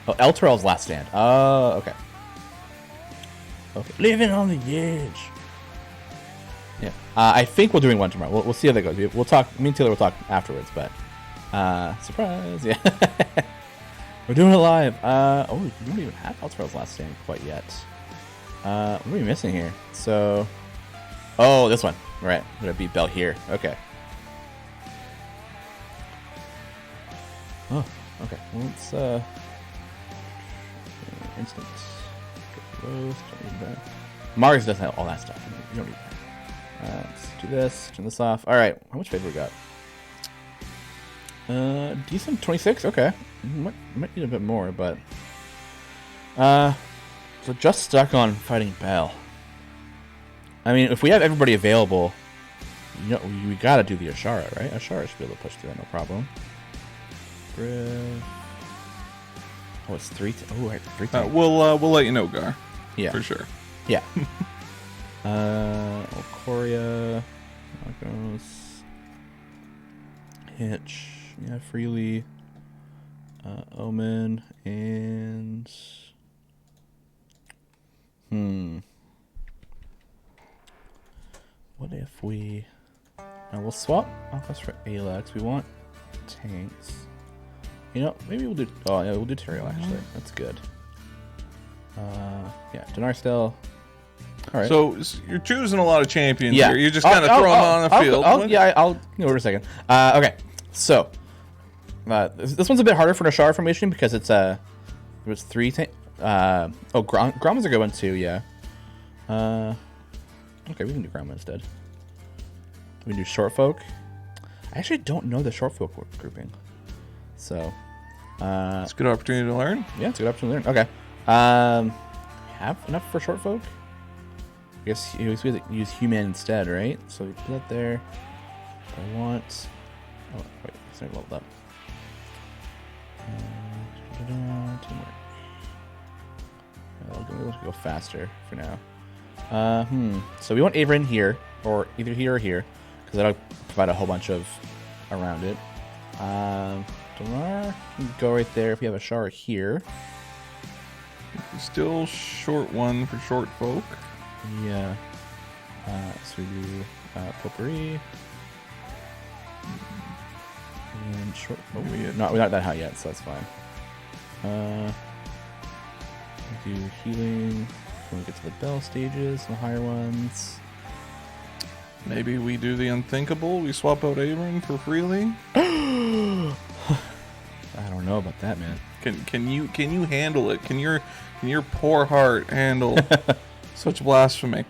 Speaker 1: Oh, Elturel's Last Stand. Oh, okay. Okay, living on the edge. Yeah, I think we're doing one tomorrow. We'll see how that goes. We'll talk. Me and Taylor will talk afterwards. But surprise, yeah. We're doing it live. Oh, we don't even have Elturel's Last Stand quite yet. What are we missing here? So, oh, this one. Right, I'm gonna beat Bell here. Okay. Oh, okay. Well, let's instant. Roast, don't need that. Mars doesn't have all that stuff. You don't need that. Let's do this. Turn this off. All right. How much favor we got? Decent 26. Okay. Might need a bit more, but so just stuck on fighting Bell. I mean, if we have everybody available, you know, we gotta do the Ashara, right? Ashara should be able to push through that, no problem. Oh, it's 3. Oh, right, 3.
Speaker 2: We'll let you know, Gar.
Speaker 1: Yeah,
Speaker 2: for sure.
Speaker 1: Yeah. Alcoria, Marcos, Hitch, yeah, Freely, Omen, and what if we? We'll swap Alcos for Alex. We want tanks. You know, maybe we'll do. Oh, yeah, we'll do Tyrael actually. That's good. Yeah, Dinar still. All right.
Speaker 2: So you're choosing a lot of champions here. You're just kind of throwing them on the field.
Speaker 1: I'll give it a second. Okay, so this one's a bit harder for Nashar formation because it's there was 3 Grom was a good one too. Yeah. Okay, we can do Grom instead. We can do Short Folk. I actually don't know the Short Folk grouping, so
Speaker 2: it's a good opportunity to learn.
Speaker 1: Yeah, it's a good opportunity to learn. Okay. Have enough for Short Folk? I guess we use Human instead, right? So we put that there. I want. Oh wait, it's not leveled up. Teamwork. We'll go faster for now. So we want Averin here, or either here or here, because that'll provide a whole bunch of around it. Dinar can go right there if we have a Shara here.
Speaker 2: Still short one for Short Folk.
Speaker 1: Yeah. So we do Potpourri. And short. Oh, we're not that high yet, so that's fine. We do healing when we get to the Bell stages, the higher ones.
Speaker 2: Maybe we do the unthinkable. We swap out Averin for Freely.
Speaker 1: I don't know about that, man.
Speaker 2: Can you handle it? Can your poor heart handle such blasphemy?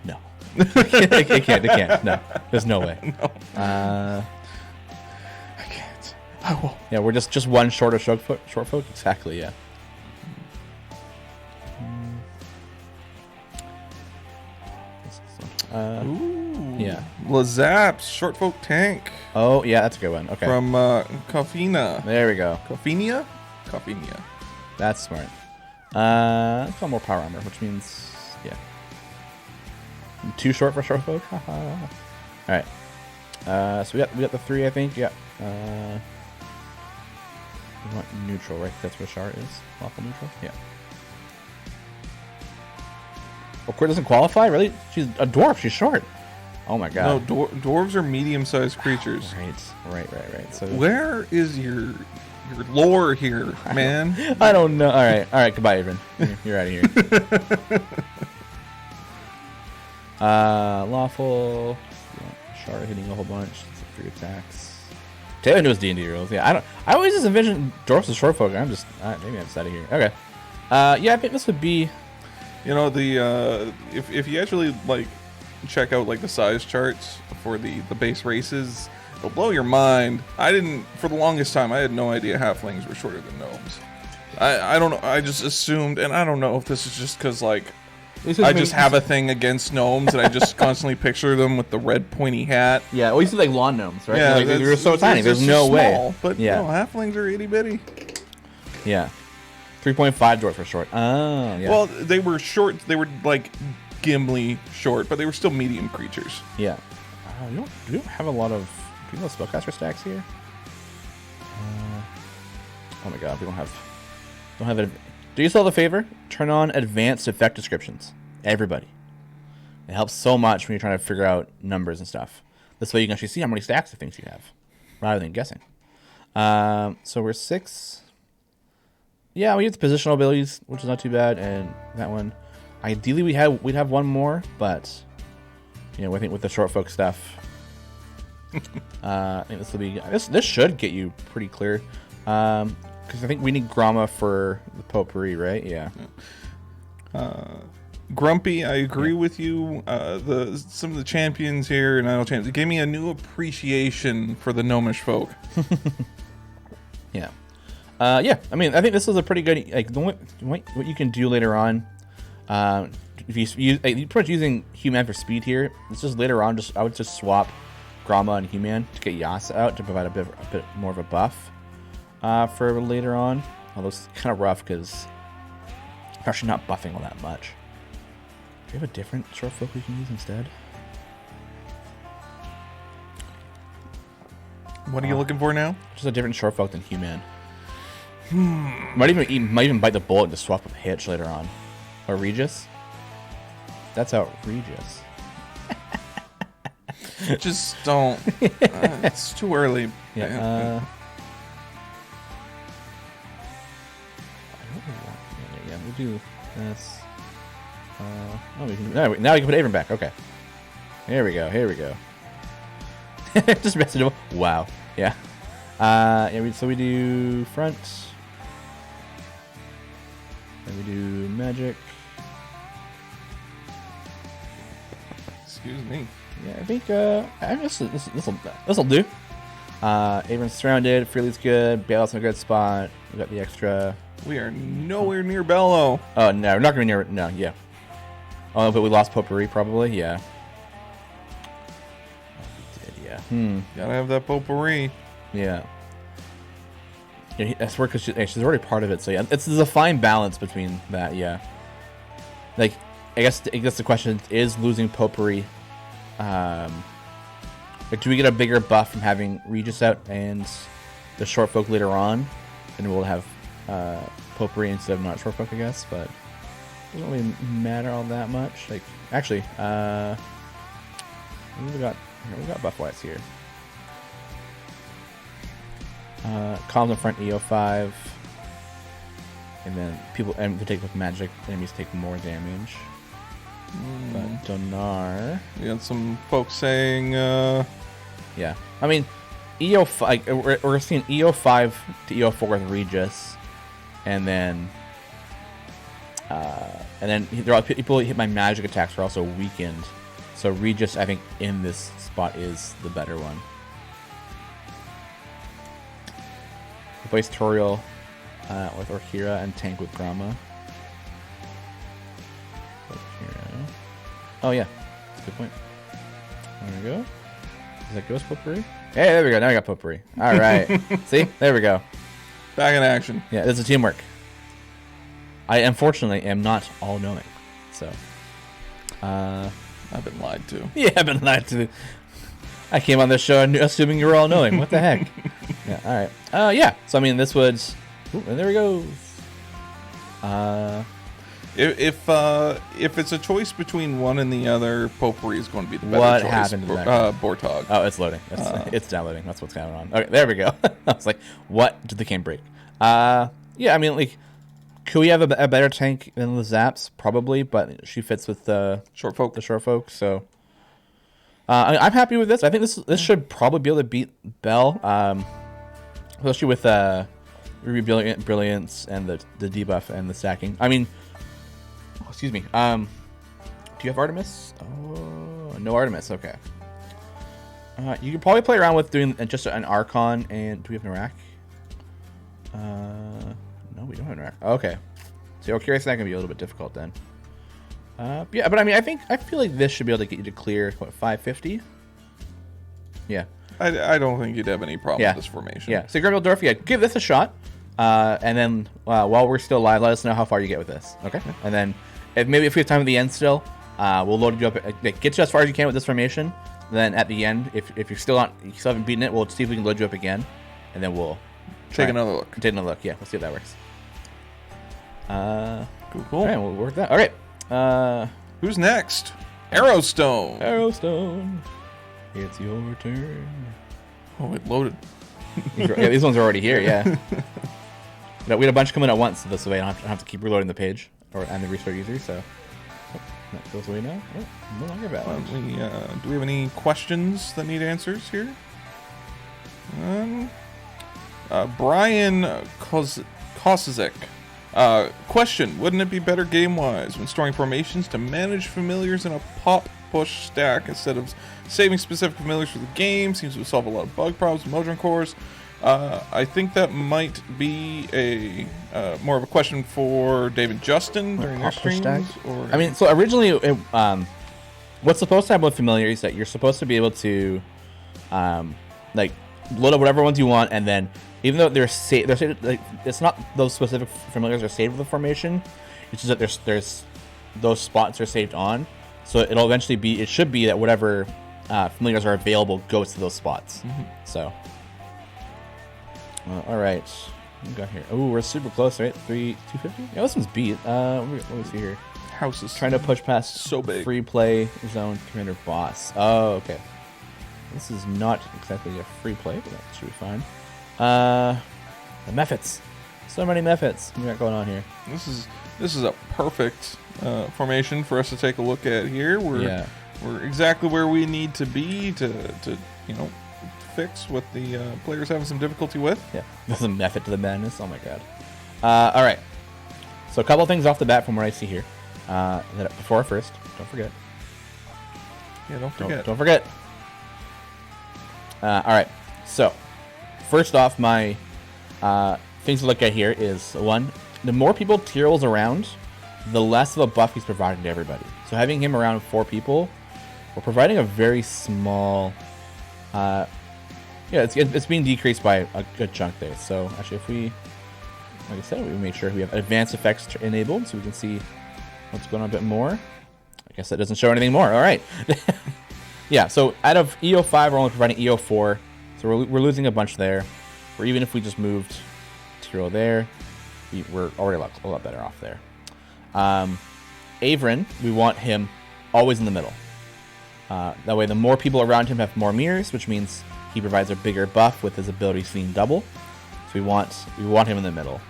Speaker 1: No. It can't. No. There's no way.
Speaker 2: No.
Speaker 1: I
Speaker 2: can't. I will.
Speaker 1: Yeah, we're just one short of short folk. Exactly, yeah.
Speaker 2: Ooh.
Speaker 1: Yeah.
Speaker 2: Lazap's Short Folk tank.
Speaker 1: Oh, yeah, that's a good one. Okay.
Speaker 2: From Kofina.
Speaker 1: There we go.
Speaker 2: Kofinia.
Speaker 1: That's smart. It's got more power armor, which means, yeah. Too short for Short Folk? All right. So we got the 3, I think. Yeah. We want neutral, right? That's what Shar is. Lawful neutral? Yeah. Okura doesn't qualify? Really? She's a dwarf. She's short. Oh my god.
Speaker 2: No, dwarves are medium-sized creatures.
Speaker 1: Right. So
Speaker 2: where is your lore here, man?
Speaker 1: I don't know. All right. Goodbye, Averin. You're out of here. Lawful. Shara hitting a whole bunch. 3 attacks. Taylor knows D&D rules. Yeah, I always just envision dwarves as short folk. I'm just maybe I'm just out of here. Okay. Yeah, I think this would be.
Speaker 2: You know, the if you actually like check out like the size charts for the base races, it'll blow your mind. For the longest time I had no idea halflings were shorter than gnomes. I don't know, I just assumed, and I don't know if this is just because like I just have a thing against gnomes, and I just constantly picture them with the red pointy hat.
Speaker 1: Yeah, well, you see like lawn gnomes, right?
Speaker 2: Yeah,
Speaker 1: Like, they're so tiny. There's no way.
Speaker 2: But
Speaker 1: Yeah.
Speaker 2: no, halflings are itty bitty.
Speaker 1: Yeah. 3.5 dwarf for short. Oh, yeah.
Speaker 2: Well, they were short. They were like Gimli short, but they were still medium creatures.
Speaker 1: Yeah. We don't have a lot of... Do we have spellcaster stacks here? Oh my god, we don't have it. Do yourself a favor? Turn on advanced effect descriptions. Everybody. It helps so much when you're trying to figure out numbers and stuff. This way you can actually see how many stacks of things you have, rather than guessing. So we're 6. Yeah, we use positional abilities, which is not too bad, and that one. Ideally, we'd have one more, but I think with the short folk stuff, I think this will be. This should get you pretty clear, because I think we need Gromma for the potpourri, right? Yeah.
Speaker 2: Grumpy, I agree with you. Some of the champions here and Idle Champions gave me a new appreciation for the gnomish folk.
Speaker 1: Yeah. Yeah. I mean, I think this is a pretty good what you can do later on. If you use you're pretty much using Human for speed here. It's just later on. I would just swap Gromma and Human to get Yasa out to provide a bit more of a buff for later on. Although it's kind of rough because I'm actually not buffing all that much. Do you have a different short folk we can use instead?
Speaker 2: What are you looking for now?
Speaker 1: Just a different short folk than Human. Might even bite the bullet and just swap with Hitch later on. Or Regis. That's outrageous.
Speaker 2: Just don't. It's too early.
Speaker 1: Yeah. Yeah, we'll do this. Now we can put Avon back. Okay. Here we go. Just messing up. Wow. Yeah. So we do front. Then we do magic.
Speaker 2: Excuse me.
Speaker 1: Yeah, I think I guess this'll do. Avon's surrounded. Freely's good. Bailout's in a good spot. We got the extra.
Speaker 2: We are nowhere near Bello.
Speaker 1: Oh no, we're not gonna be near. No, yeah. Oh, but we lost Potpourri probably. Yeah. Oh, we did. Yeah.
Speaker 2: Gotta have that potpourri.
Speaker 1: Yeah. Yeah, that's where because she's already part of it. So yeah, there's a fine balance between that. Yeah. Like, I guess the question is losing Potpourri. Like, do we get a bigger buff from having Regis out and the short folk later on, and we'll have Potpourri instead of not short folk, I guess. But it doesn't really matter all that much. Like, actually, we got buff whites here. Columns in front, EO5, and then people and to take with magic enemies take more damage. But Donar,
Speaker 2: We had some folks saying,
Speaker 1: yeah, I mean, EO5. We're seeing EO5 to EO4 with Regis, and then people who hit my magic attacks are also weakened. So Regis, I think, in this spot is the better one. Replace Toriel with Orkira and tank with Gromma. Orkira. Oh yeah, that's a good point. There we go. Is that Ghost Potpourri? Hey, there we go. Now I got Potpourri. All right. See? There we go.
Speaker 2: back in action.
Speaker 1: Yeah, this is teamwork. I unfortunately am not all knowing. So
Speaker 2: I've been lied to.
Speaker 1: yeah, I've been lied to. I came on this show assuming you were all knowing. What the heck? Yeah, all right. Yeah. So I mean, this would. Ooh, and there we go.
Speaker 2: If it's a choice between one and the other, Potpourri is going to be the better
Speaker 1: What
Speaker 2: choice.
Speaker 1: happened to that?
Speaker 2: Bortog.
Speaker 1: Oh, it's loading. It's downloading. That's what's going on. Okay, there we go. I was like, what did the game break? Yeah, I mean, like, could we have a better tank than the Zaps? Probably, but she fits with the
Speaker 2: short folk.
Speaker 1: The short folk. So I'm happy with this. I think this should probably be able to beat Bell, especially with Brilliance and the debuff and the stacking. I mean, excuse me. Do you have Artemis? Oh, no Artemis. Okay. You could probably play around with doing just an Archon. And do we have Narak? No, we don't have Narak. Okay. So Orkira Snack can be a little bit difficult then. Yeah, but I mean, I feel like this should be able to get you to clear what 550. Yeah.
Speaker 2: I don't think you'd have any problem
Speaker 1: Yeah.
Speaker 2: with this formation.
Speaker 1: Yeah. So Grimbeldorf, yeah, give this a shot. And then while we're still live, let us know how far you get with this. Okay. And then if we have time at the end still, we'll load you up. Get you as far as you can with this formation. Then at the end, if you still haven't beaten it, we'll see if we can load you up again, and then we'll
Speaker 2: Take another look.
Speaker 1: Take another look. Yeah, we'll see if that works.
Speaker 2: Cool.
Speaker 1: All right, we'll work that. All right.
Speaker 2: Who's next? Arrowstone.
Speaker 1: Arrowstone, it's your turn.
Speaker 2: Oh, it loaded.
Speaker 1: Yeah, these ones are already here. Yeah. We had a bunch coming at once, so this way I don't have to keep reloading the page and the restart user. So that goes away now. Oh, no longer valid.
Speaker 2: Do we have any questions that need answers here? Brian Kosizek. Question: wouldn't it be better game-wise when storing formations to manage familiars in a pop-push stack instead of saving specific familiars for the game? Seems to solve a lot of bug problems with Mojang cores. I think that might be a more of a question for David Justin during their
Speaker 1: Pop-push
Speaker 2: streams.
Speaker 1: stack?
Speaker 2: Or
Speaker 1: I mean, so originally, what's supposed to happen with familiar is that you're supposed to be able to, like, load up whatever ones you want, and then even though they're saved, like, it's not those specific familiars are saved with the formation. It's just that there's those spots are saved on, so it'll eventually be. It should be that whatever familiars are available goes to those spots. So, all right, what we got here? Oh, we're super close, right? 250. Yeah, this one's beat. Let me see here.
Speaker 2: House is
Speaker 1: Trying to push past
Speaker 2: so big.
Speaker 1: free play zone commander boss. Oh, okay. This is not exactly a free play, but that should be fine. The methods. So many methods we got going on here.
Speaker 2: This is a perfect formation for us to take a look at here. We're exactly where we need to be to fix what the players having some difficulty with.
Speaker 1: Yeah, there's a method to the madness. Oh my god. All right. So a couple of things off the bat from what I see here. Before first, don't forget.
Speaker 2: Yeah, don't forget.
Speaker 1: Don't forget. All right. So first off, my things to look at here is one: the more people Tyrael's around, the less of a buff he's providing to everybody. So having him around 4 people, we're providing a very small. It's being decreased by a good chunk there. So actually, if we, like I said, we make sure we have advanced effects enabled, so we can see what's going on a bit more. I guess that doesn't show anything more. All right. Yeah. So out of EO5, we're only providing EO4, so we're losing a bunch there. Or even if we just moved Tyrael there, we're already a lot better off there. Avrin, we want him always in the middle. That way, the more people around him have more mirrors, which means he provides a bigger buff with his ability seeing double. So we want him in the middle.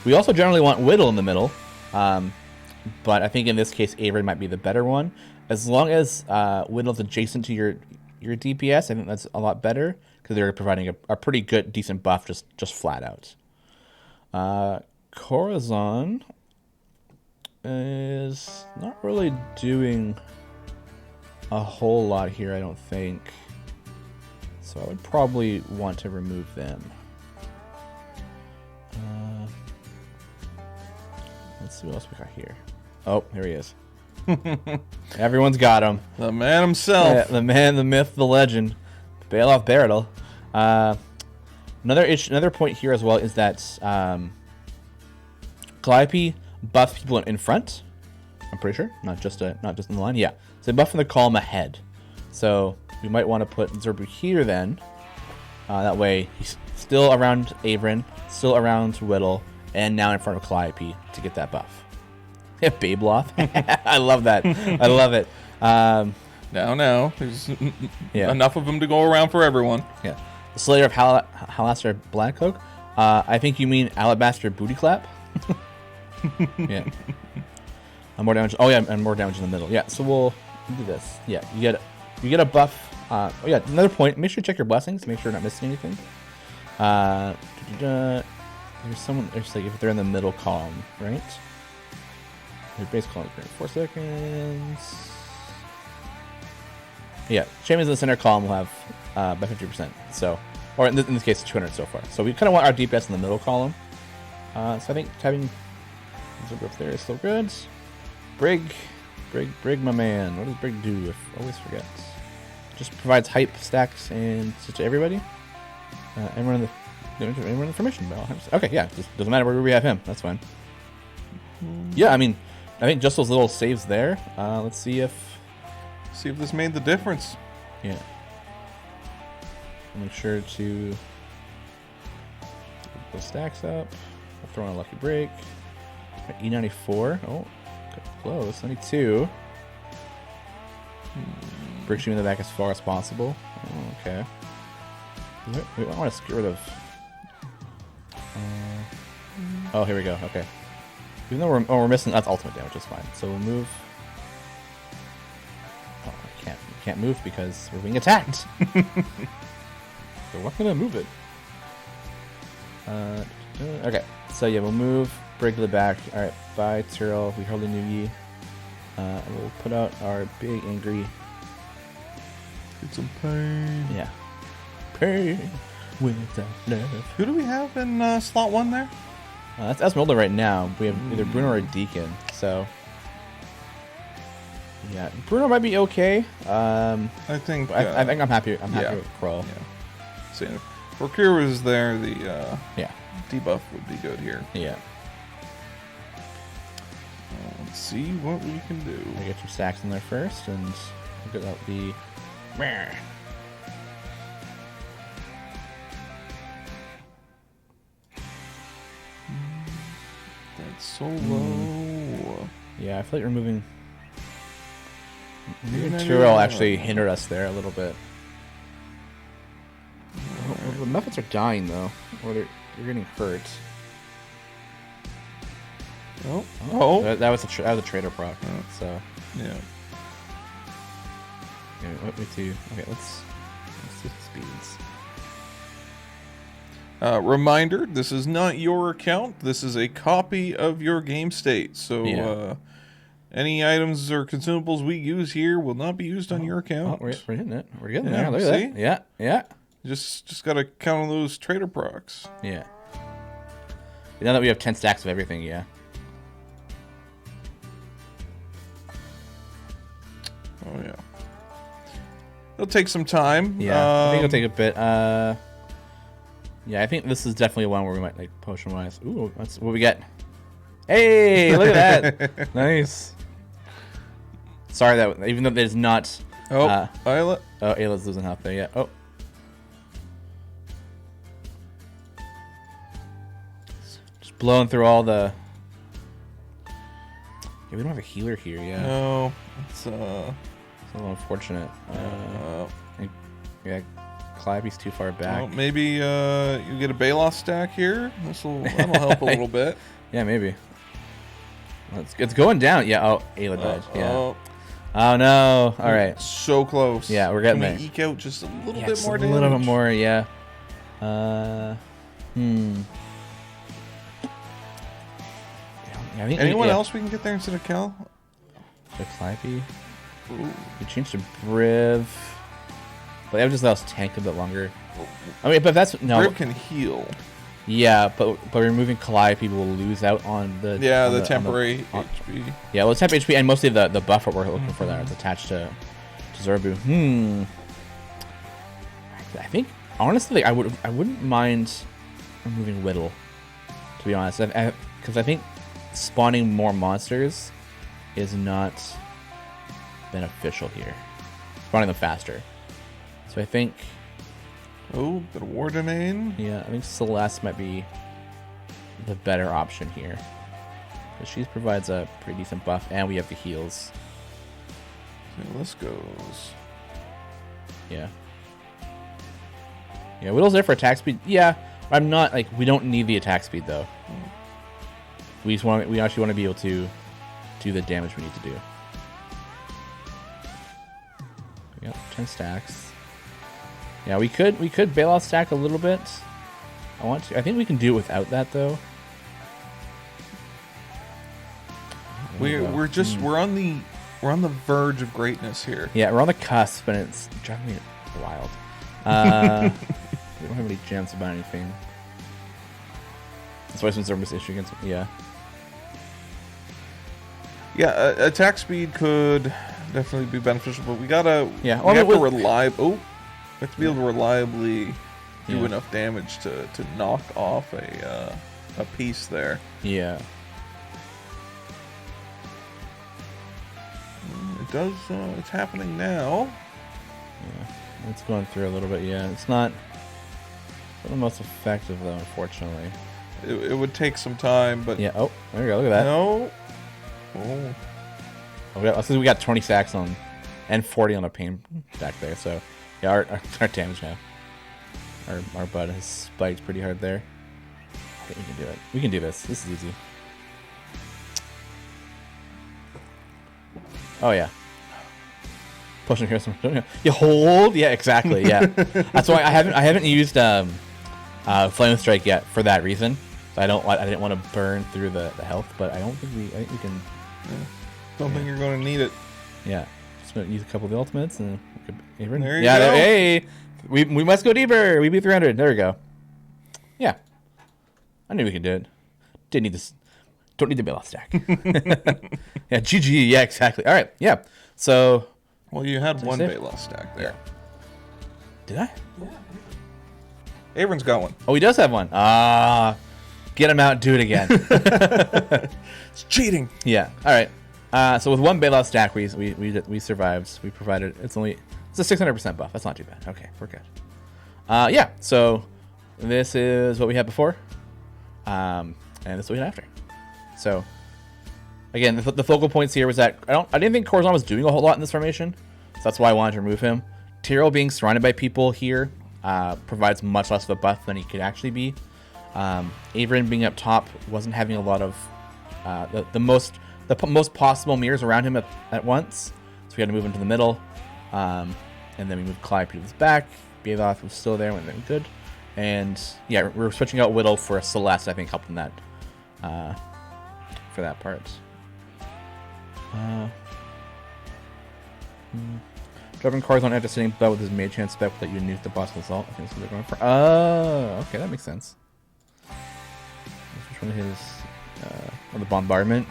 Speaker 1: We also generally want Whittle in the middle, but I think in this case, Avrin might be the better one. As long as Whittle's adjacent to your DPS, I think that's a lot better because they're providing a pretty good, decent buff just flat out. Corazon is not really doing a whole lot here, I don't think. So I would probably want to remove them. Let's see what else we got here. Oh, here he is. Everyone's got him.
Speaker 2: The man himself.
Speaker 1: Yeah, the man, the myth, the legend. Bailoff Baratle. Another point here as well is that Calliope buffs people in front. I'm pretty sure, not just in the line. Yeah, so they buff in the column ahead. So we might want to put Zerbu here then. That way he's still around Avrin, still around Whittle, and now in front of Calliope to get that buff. Yeah, Babeloth. I love that. I love it.
Speaker 2: Now, there's enough of them to go around for everyone.
Speaker 1: Yeah. The Slayer of Halaster Blackhook. I think you mean Alabaster Booty Clap. Yeah. More damage. Oh yeah, and more damage in the middle. Yeah. So we'll do this. Yeah. You get a buff. Oh yeah. Another point. Make sure you check your blessings. Make sure you're not missing anything. There's someone. There's like if they're in the middle column, right? Your base column is 4 seconds. Yeah, Shamans in the center column will have by 50%. So, or in this case, 200 so far. So we kind of want our DPS in the middle column. So I think having Zerbu up there is still good. Brig, my man. What does Brig do? I always forget. Just provides hype stacks and to everybody. Anyone in the formation bell. Okay, yeah. Just doesn't matter where we have him. That's fine. Yeah, I mean, I think just those little saves there. Let's see if
Speaker 2: this made the difference.
Speaker 1: Yeah. Make sure to put the stacks up. We'll throw in a lucky break. E94. Oh, close. 92. Break you in the back as far as possible. Oh, okay. We want to get rid of. Oh, here we go. Okay. Even though we're missing, that's ultimate damage. Is fine. So we'll move. Oh, I can't move because we're being attacked. So we're gonna move it. Okay. So yeah, we'll move Brig to the back. All right. Bye, Tyrell. We hardly knew ye. We'll put out our big angry.
Speaker 2: Get some pain.
Speaker 1: Yeah. Pain without love.
Speaker 2: Who do we have in slot 1 there?
Speaker 1: That's Esmeralda right now. We have either Bruno or Deacon. So yeah, Bruno might be okay.
Speaker 2: I think
Speaker 1: I think I'm happy. I'm happy with Krull.
Speaker 2: Yeah. So if Procure was there, the
Speaker 1: Yeah.
Speaker 2: debuff would be good here.
Speaker 1: Yeah.
Speaker 2: Let's see what we can do.
Speaker 1: I get some stacks in there first, and we'll get out the.
Speaker 2: That's so low.
Speaker 1: Yeah, I feel like removing.
Speaker 2: Yeah,
Speaker 1: Tyrell actually hindered us there a little bit. Well, the Muppets are dying though, or they're getting hurt.
Speaker 2: Oh.
Speaker 1: That was a trader proc. So
Speaker 2: Yeah.
Speaker 1: what we do? Okay, let's do speeds.
Speaker 2: Reminder: this is not your account. This is a copy of your game state. So any items or consumables we use here will not be used on your account.
Speaker 1: Oh, we're hitting it. We're getting
Speaker 2: Yeah,
Speaker 1: there. Look
Speaker 2: see?
Speaker 1: at that. Yeah.
Speaker 2: Just gotta count on those trader procs.
Speaker 1: Yeah. Now that we have 10 stacks of everything, yeah.
Speaker 2: Oh yeah. It'll take some time.
Speaker 1: Yeah, I think it'll take a bit. Yeah, I think this is definitely one where we might, like, potion wise. Ooh, that's what we get. Hey, look at that. Nice. Sorry that even though there's not.
Speaker 2: Isla.
Speaker 1: Oh, Ayla's losing health there. Yeah. Oh. Just blowing through all the. Yeah, we don't have a healer here. Yeah.
Speaker 2: No, it's
Speaker 1: a little unfortunate. Yeah, Calliope's too far back.
Speaker 2: well, maybe you get a Balos stack here. That'll help a little bit.
Speaker 1: Yeah, maybe. It's going down. Yeah. Oh, Ayla died. Yeah. Oh no. All right.
Speaker 2: So close.
Speaker 1: Yeah, we're getting
Speaker 2: Can
Speaker 1: there.
Speaker 2: we eke out just a little bit
Speaker 1: Just
Speaker 2: more
Speaker 1: a
Speaker 2: damage?
Speaker 1: little bit more. Yeah. I think
Speaker 2: Anyone else we can get there instead of Cal?
Speaker 1: The Calliope.
Speaker 2: Ooh.
Speaker 1: We changed to Briv. But that would just let us tank a bit longer. I mean, but that's no.
Speaker 2: Briv can heal.
Speaker 1: Yeah, but removing Calliope will lose out on the
Speaker 2: the temporary HP.
Speaker 1: Yeah, well, it's temp HP and mostly the buffer we're looking for there is attached to Zerbu. I think honestly, I wouldn't mind removing Whittle, to be honest, because I think spawning more monsters is not beneficial here. Spawning them faster, so I think.
Speaker 2: Oh, bit of War Domain.
Speaker 1: Yeah, I think Celeste might be the better option here. Because she provides a pretty decent buff, and we have the heals.
Speaker 2: So this goes.
Speaker 1: Yeah. Yeah, Whittle's there for attack speed. Yeah, I'm not, like, we don't need the attack speed, though. We actually want to be able to do the damage we need to do. We got 10 stacks. Yeah, we could bail out stack a little bit. I think we can do it without that though.
Speaker 2: We're on the verge of greatness here.
Speaker 1: Yeah, we're on the cusp, and it's driving me wild. We don't have any gems about anything. That's why some service issue against. Yeah.
Speaker 2: Yeah, attack speed could definitely be beneficial, but we gotta we have to have to be able to reliably do enough damage to knock off a piece there.
Speaker 1: Yeah.
Speaker 2: It does. It's happening now.
Speaker 1: Yeah, it's going through a little bit. Yeah, it's not the most effective though, unfortunately.
Speaker 2: It would take some time, but
Speaker 1: yeah. Oh, there we go. Look at that.
Speaker 2: No.
Speaker 1: We got 20 stacks on, and 40 on a pain stack there. So yeah, our damage now. Our bud has spiked pretty hard there. I think we can do it. We can do this. This is easy. Oh yeah. Pushing here some. You hold. Yeah, exactly. Yeah. That's why I haven't used Flame Strike yet for that reason. So I didn't want to burn through the health, but I think we can.
Speaker 2: Yeah. Don't think you're going to need it.
Speaker 1: Yeah. Just gonna use a couple of the ultimates and
Speaker 2: there you go.
Speaker 1: Hey, we must go deeper. We beat 300. There we go. Yeah. I knew we could do it. Didn't need this. Don't need the bailout stack. Yeah, GG. Yeah, exactly. All right. Yeah. So.
Speaker 2: Well, you had one bailout stack there.
Speaker 1: Did I?
Speaker 2: Yeah. Avron's got one.
Speaker 1: Oh, he does have one. Get him out. Do it again.
Speaker 2: It's cheating.
Speaker 1: Yeah. All right. So with one bailout stack, we survived. We provided. It's a 600% buff. That's not too bad. Okay, we're good. Yeah. So this is what we had before, and this is what we had after. So again, the focal points here was that I didn't think Corazon was doing a whole lot in this formation, so that's why I wanted to remove him. Tyrael being surrounded by people here provides much less of a buff than he could actually be. Avron being up top wasn't having a lot of the most possible mirrors around him at once, so we had to move into the middle, and then we moved Clyde Peters back. Bailoff was still there, went good, and yeah, we were switching out Whittle for a Celeste. I think helped in that for that part. Driving cars on after sitting belt with his mage hand spec that you nuke the boss with assault. I think that's what they're going for. Oh, okay, that makes sense. Which one of his the bombardment?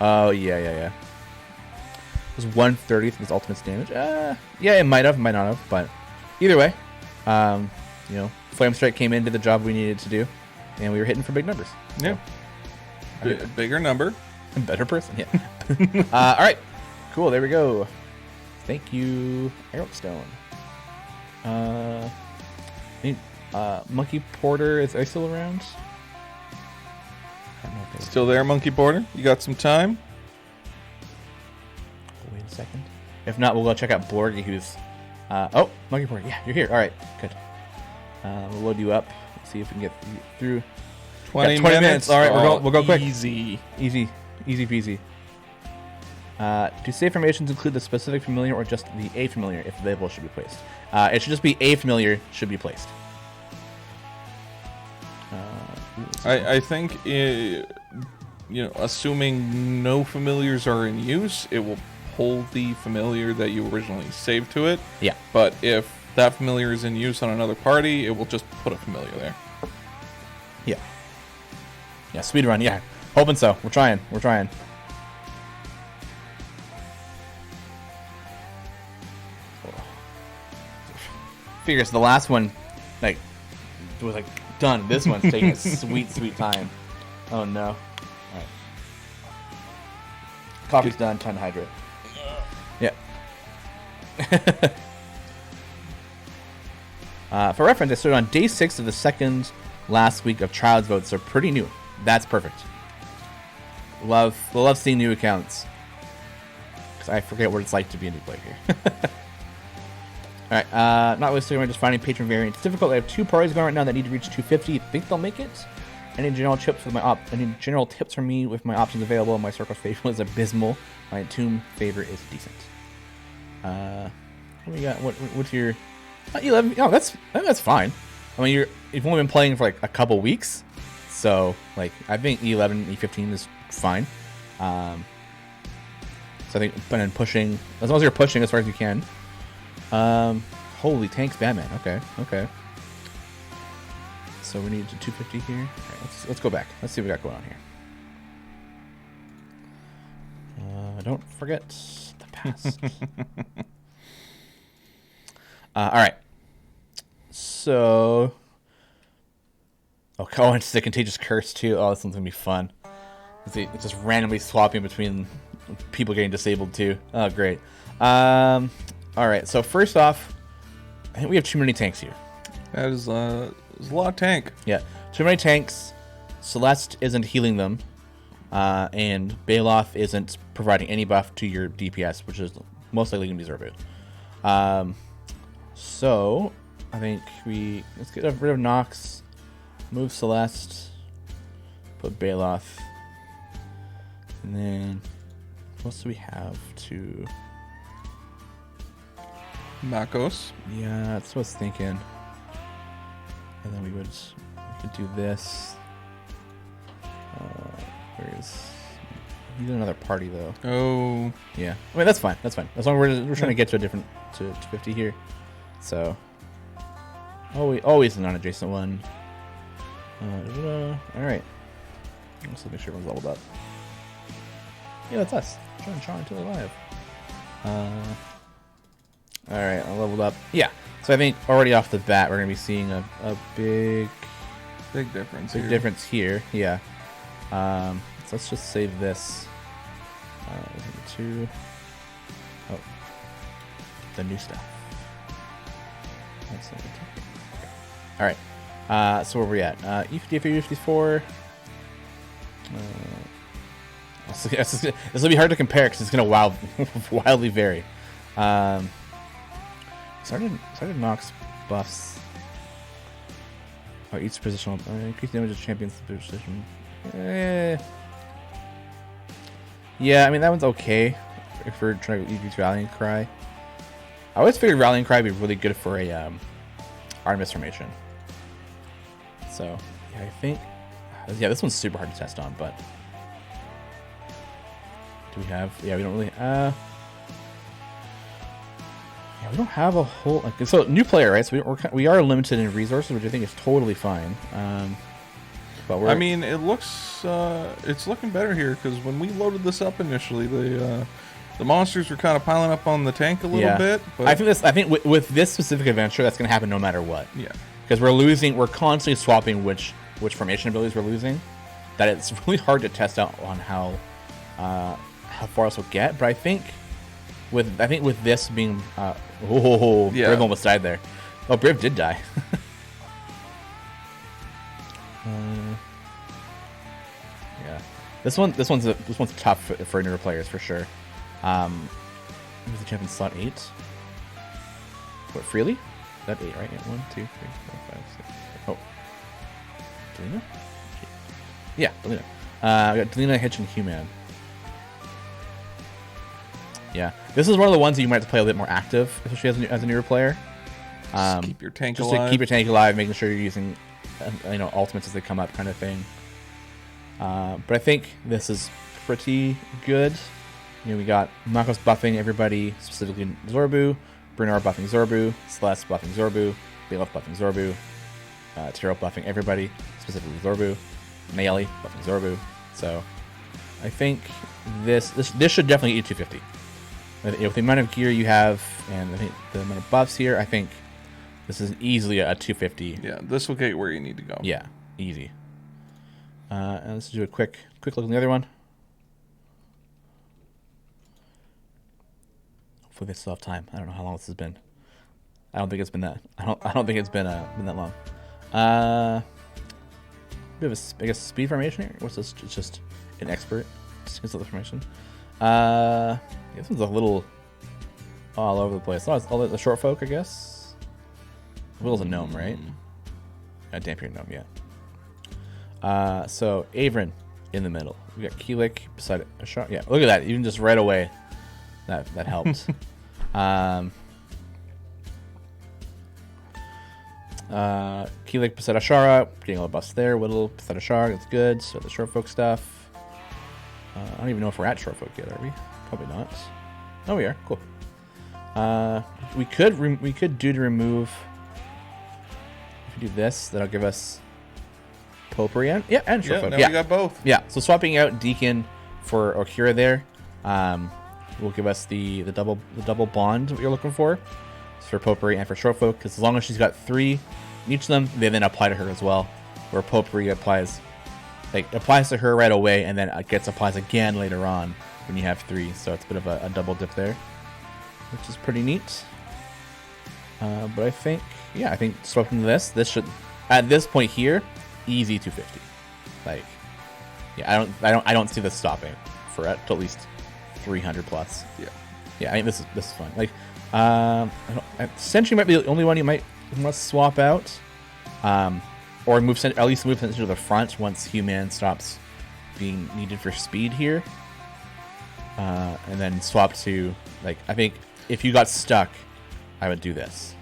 Speaker 1: Oh yeah. It was 1/30th of his ultimate's damage. Yeah, it might not have, but either way, Flame Strike came in, did the job we needed to do, and we were hitting for big numbers.
Speaker 2: Yeah, so. Bigger number,
Speaker 1: better person. Yeah. All right, cool. There we go. Thank you, Arrowstone. Monkey Porter is still around?
Speaker 2: Still there, Monkey Porter? You got some time?
Speaker 1: Wait a second. If not, we'll go check out Borgie, who's... oh, Monkey Porter. Yeah, you're here. All right, good. We'll load you up. Let's see if we can get through.
Speaker 2: 20 minutes.
Speaker 1: All right, we'll go quick.
Speaker 2: Easy
Speaker 1: peasy. Do save formations include the specific familiar or just the A familiar if available should be placed? It should just be A familiar should be placed.
Speaker 2: I think, assuming no familiars are in use, it will pull the familiar that you originally saved to it.
Speaker 1: Yeah.
Speaker 2: But if that familiar is in use on another party, it will just put a familiar there.
Speaker 1: Yeah. Yeah, speedrun, yeah. Hoping so. We're trying. Figures the last one, was done. This one's taking a sweet time. Oh no! All right, coffee's done. Time to hydrate. Yeah. For reference, I started on day 6 of the second last week of Child's Vote, so pretty new. That's perfect. Love seeing new accounts because I forget what it's like to be a new player here. Alright, not wasting time just finding patron variants. It's difficult. I have 2 parties going right now that need to reach 250. Think they'll make it? Any general tips from me with my options available? My circle's favorite is abysmal. My tomb favor is decent. What we got? What's your 11? Oh, that's fine. I mean, you've only been playing for a couple weeks, so I think E11, E15 is fine. So I think, but then pushing as long as you're pushing as far as you can. Holy tanks, Batman. Okay. So we need to 250 here. All right, let's go back. Let's see what we got going on here. Don't forget the past. All right. So, oh, it's the contagious curse too. Oh, this one's gonna be fun. It's just randomly swapping between people getting disabled too. Oh, great. All right. So first off, I think we have too many tanks here.
Speaker 2: That is there's a lot of tank.
Speaker 1: Yeah, too many tanks. Celeste isn't healing them, and Baloth isn't providing any buff to your DPS, which is most likely going to be Zorbu. So I think let's get rid of Nox, move Celeste, put Baloth, and then what else do we have to?
Speaker 2: Makos.
Speaker 1: Yeah, that's what I was thinking. And then we could do this. Need another party though.
Speaker 2: Oh.
Speaker 1: Yeah. I mean that's fine. That's fine. As long as we're trying to get to a different to 50 here. So always a non-adjacent one. All right. Let's make sure everyone's leveled up. Yeah, that's us. John until alive. All right, I leveled up. Yeah. So I think already off the bat we're gonna be seeing a big
Speaker 2: difference.
Speaker 1: Difference here. Yeah. So let's just save this. The new stuff. That's okay. All right. So where are we at? E53, E54. This will be hard to compare because it's gonna wildly vary. Started Nox buffs. Each positional increase damage of champion's position. Yeah, I mean that one's okay if we're trying to use Rallying Cry. I always figured Rallying Cry would be really good for a Artemis formation. So yeah, I think this one's super hard to test on, but do we have? Yeah, we don't really. Yeah, we don't have a whole. So new player, right? So we are limited in resources, which I think is totally fine. But I
Speaker 2: mean, it's looking better here because when we loaded this up initially, the monsters were kind of piling up on the tank a little bit. But
Speaker 1: I think with this specific adventure, that's going to happen no matter what.
Speaker 2: Yeah,
Speaker 1: because we're constantly swapping which formation abilities we're losing. That it's really hard to test out on how far else will get. But I think with this being Briv almost died there. Oh, Briv did die. Yeah, this one's tough for newer players for sure. Who's the champion slot 8? What, Freely? That 8, right? 1, 2, 3, 4, 5, 6. Oh, Delina? Yeah, Delina. We got Delina, Hitch, and Human. Yeah, this is one of the ones that you might have to play a bit more active, especially as a newer player.
Speaker 2: Just keep your tank alive.
Speaker 1: Just to keep your tank alive, making sure you're using ultimates as they come up, kind of thing. But I think this is pretty good. We got Makos buffing everybody, specifically Zorbu, Brunar buffing Zorbu, Celeste buffing Zorbu, Baloth buffing Zorbu, Tyrell buffing everybody, specifically Zorbu, Mayeli buffing Zorbu. So I think this should definitely eat 250. With the amount of gear you have and I think the amount of buffs here, I think this is easily a 250.
Speaker 2: Yeah, this will get you where you need to go.
Speaker 1: Yeah, easy. And let's do a quick look at the other one. Hopefully they still have time. I don't know how long this has been. I don't think it's been that. I don't think it's been that long. Bit of I guess speed formation here. What's this? It's just an expert. Just the formation. This one's a little all over the place. Oh, it's all the short folk, I guess. Will's a gnome, right? Dampier gnome, yeah. So Avrin in the middle. We got Keelik beside Ashara. Yeah, look at that. Even just right away, that helped. Keelik beside Ashara, getting a little buffs there. Whittle beside Ashara, that's good. So the short folk stuff. I don't even know if we're at short folk yet, are we? Probably not. Oh, we are. Cool. We could do to remove. If we do this, that'll give us Potpourri and short folk.
Speaker 2: Now we got both.
Speaker 1: Yeah. So swapping out Deacon for Okira there will give us the double bond that you're looking for. It's for Potpourri and for Shortfolk, because as long as she's got 3 in each of them, they then apply to her as well. Where Potpourri applies to her right away, and then it gets applies again later on when you have 3. So it's a bit of a double dip there, which is pretty neat. But I think swapping this should, at this point here, easy 250. Like, yeah, I don't see this stopping for at least 300 plus. Yeah. I think this is fun. Like, Sentry might be the only one you might want to swap out, or at least move Sentry to the front once Human stops being needed for speed here, and then swap to, like, I think if you got stuck, I would do this.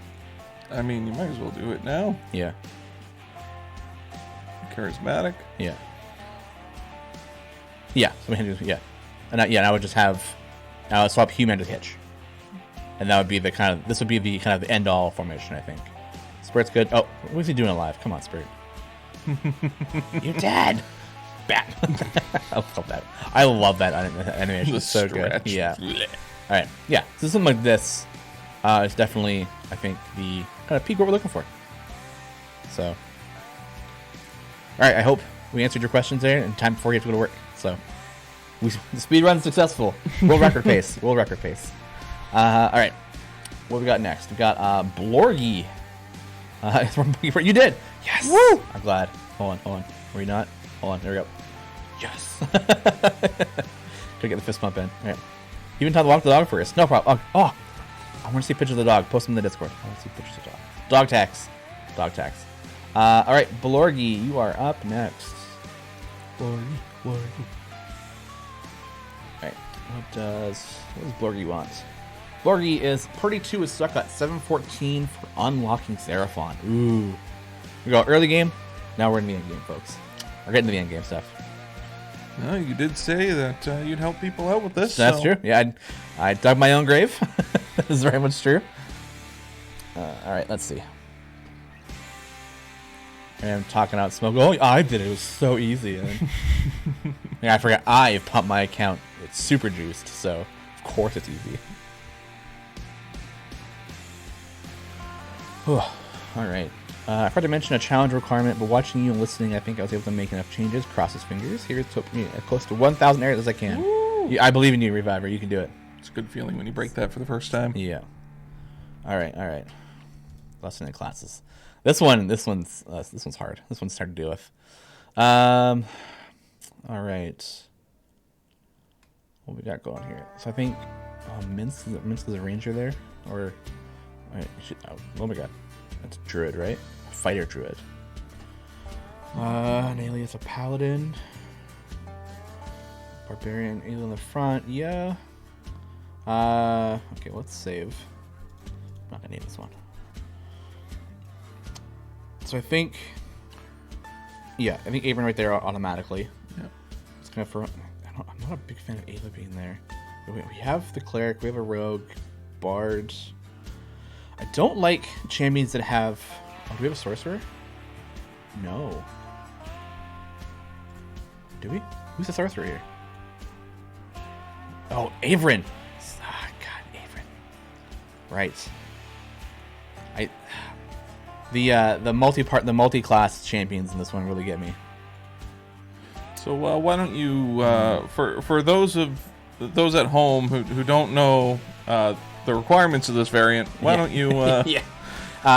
Speaker 2: I mean, you might as well do it now.
Speaker 1: Yeah.
Speaker 2: Charismatic.
Speaker 1: Yeah. Yeah. And I would just I would swap Human to Hitch, and that would be this would be the kind of the end all formation, I think. Spirit's good. Oh, what's he doing alive? Come on, Spirit. You're dead. Bad. I love that. I love that animation. It's so good. Yeah. All right. Yeah. So something like this is definitely, I think, the kind of peak what we're looking for. So, all right. I hope we answered your questions there in time before you have to go to work. So, the speed run's successful. World record pace. World record pace. All right. What we got next? We got Blorgy. You did. Yes. Woo! I'm glad. Hold on. Were you not? Hold on. There we go. Yes. Gotta get the fist pump in. All right. Even time to walk the dog first. No problem. Oh, I want to see pictures of the dog. Post them in the Discord. I want to see pictures of the dog. Dog tax. All right, Blorgy, you are up next. Blorgy. All right. What does Blorgy want? Blorgy is Purdy 2 is stuck at 714 for unlocking Seraphon. Ooh. We go early game. Now we're in the end game, folks. We're getting to the end game stuff.
Speaker 2: No, you did say that you'd help people out with this.
Speaker 1: That's true. Yeah, I dug my own grave. This is very much true. All right, let's see. I'm talking out smoke. Oh, I did it. It was so easy. Yeah, I forgot. I pumped my account. It's super juiced, so of course it's easy. All right. I forgot to mention a challenge requirement, but watching you and listening, I think I was able to make enough changes. Cross his fingers. Here's to me as close to 1,000 areas as I can. I believe in you, Reviver. You can do it.
Speaker 2: It's a good feeling when you break that for the first time.
Speaker 1: Yeah. All right. Lesson in classes. This one's hard. This one's hard to deal with. All right. What we got going here? So I think Minsk is a ranger there, or oh my god, that's druid, right? Fighter druid. An alias, a paladin, barbarian, alien in the front. Yeah. Okay, let's save. I'm not gonna name this one. So I think Abram right there automatically.
Speaker 2: Yeah.
Speaker 1: It's kind of I'm not a big fan of Ayla being there. We have the cleric. We have a rogue, bard. I don't like champions that have. Oh, do we have a sorcerer? No. Do we? Who's the sorcerer here? Oh, Avrin. God, Avrin. Right. The multi-class champions in this one really get me.
Speaker 2: So why don't you, for those at home who don't know the requirements of this variant, why don't you?
Speaker 1: Yeah.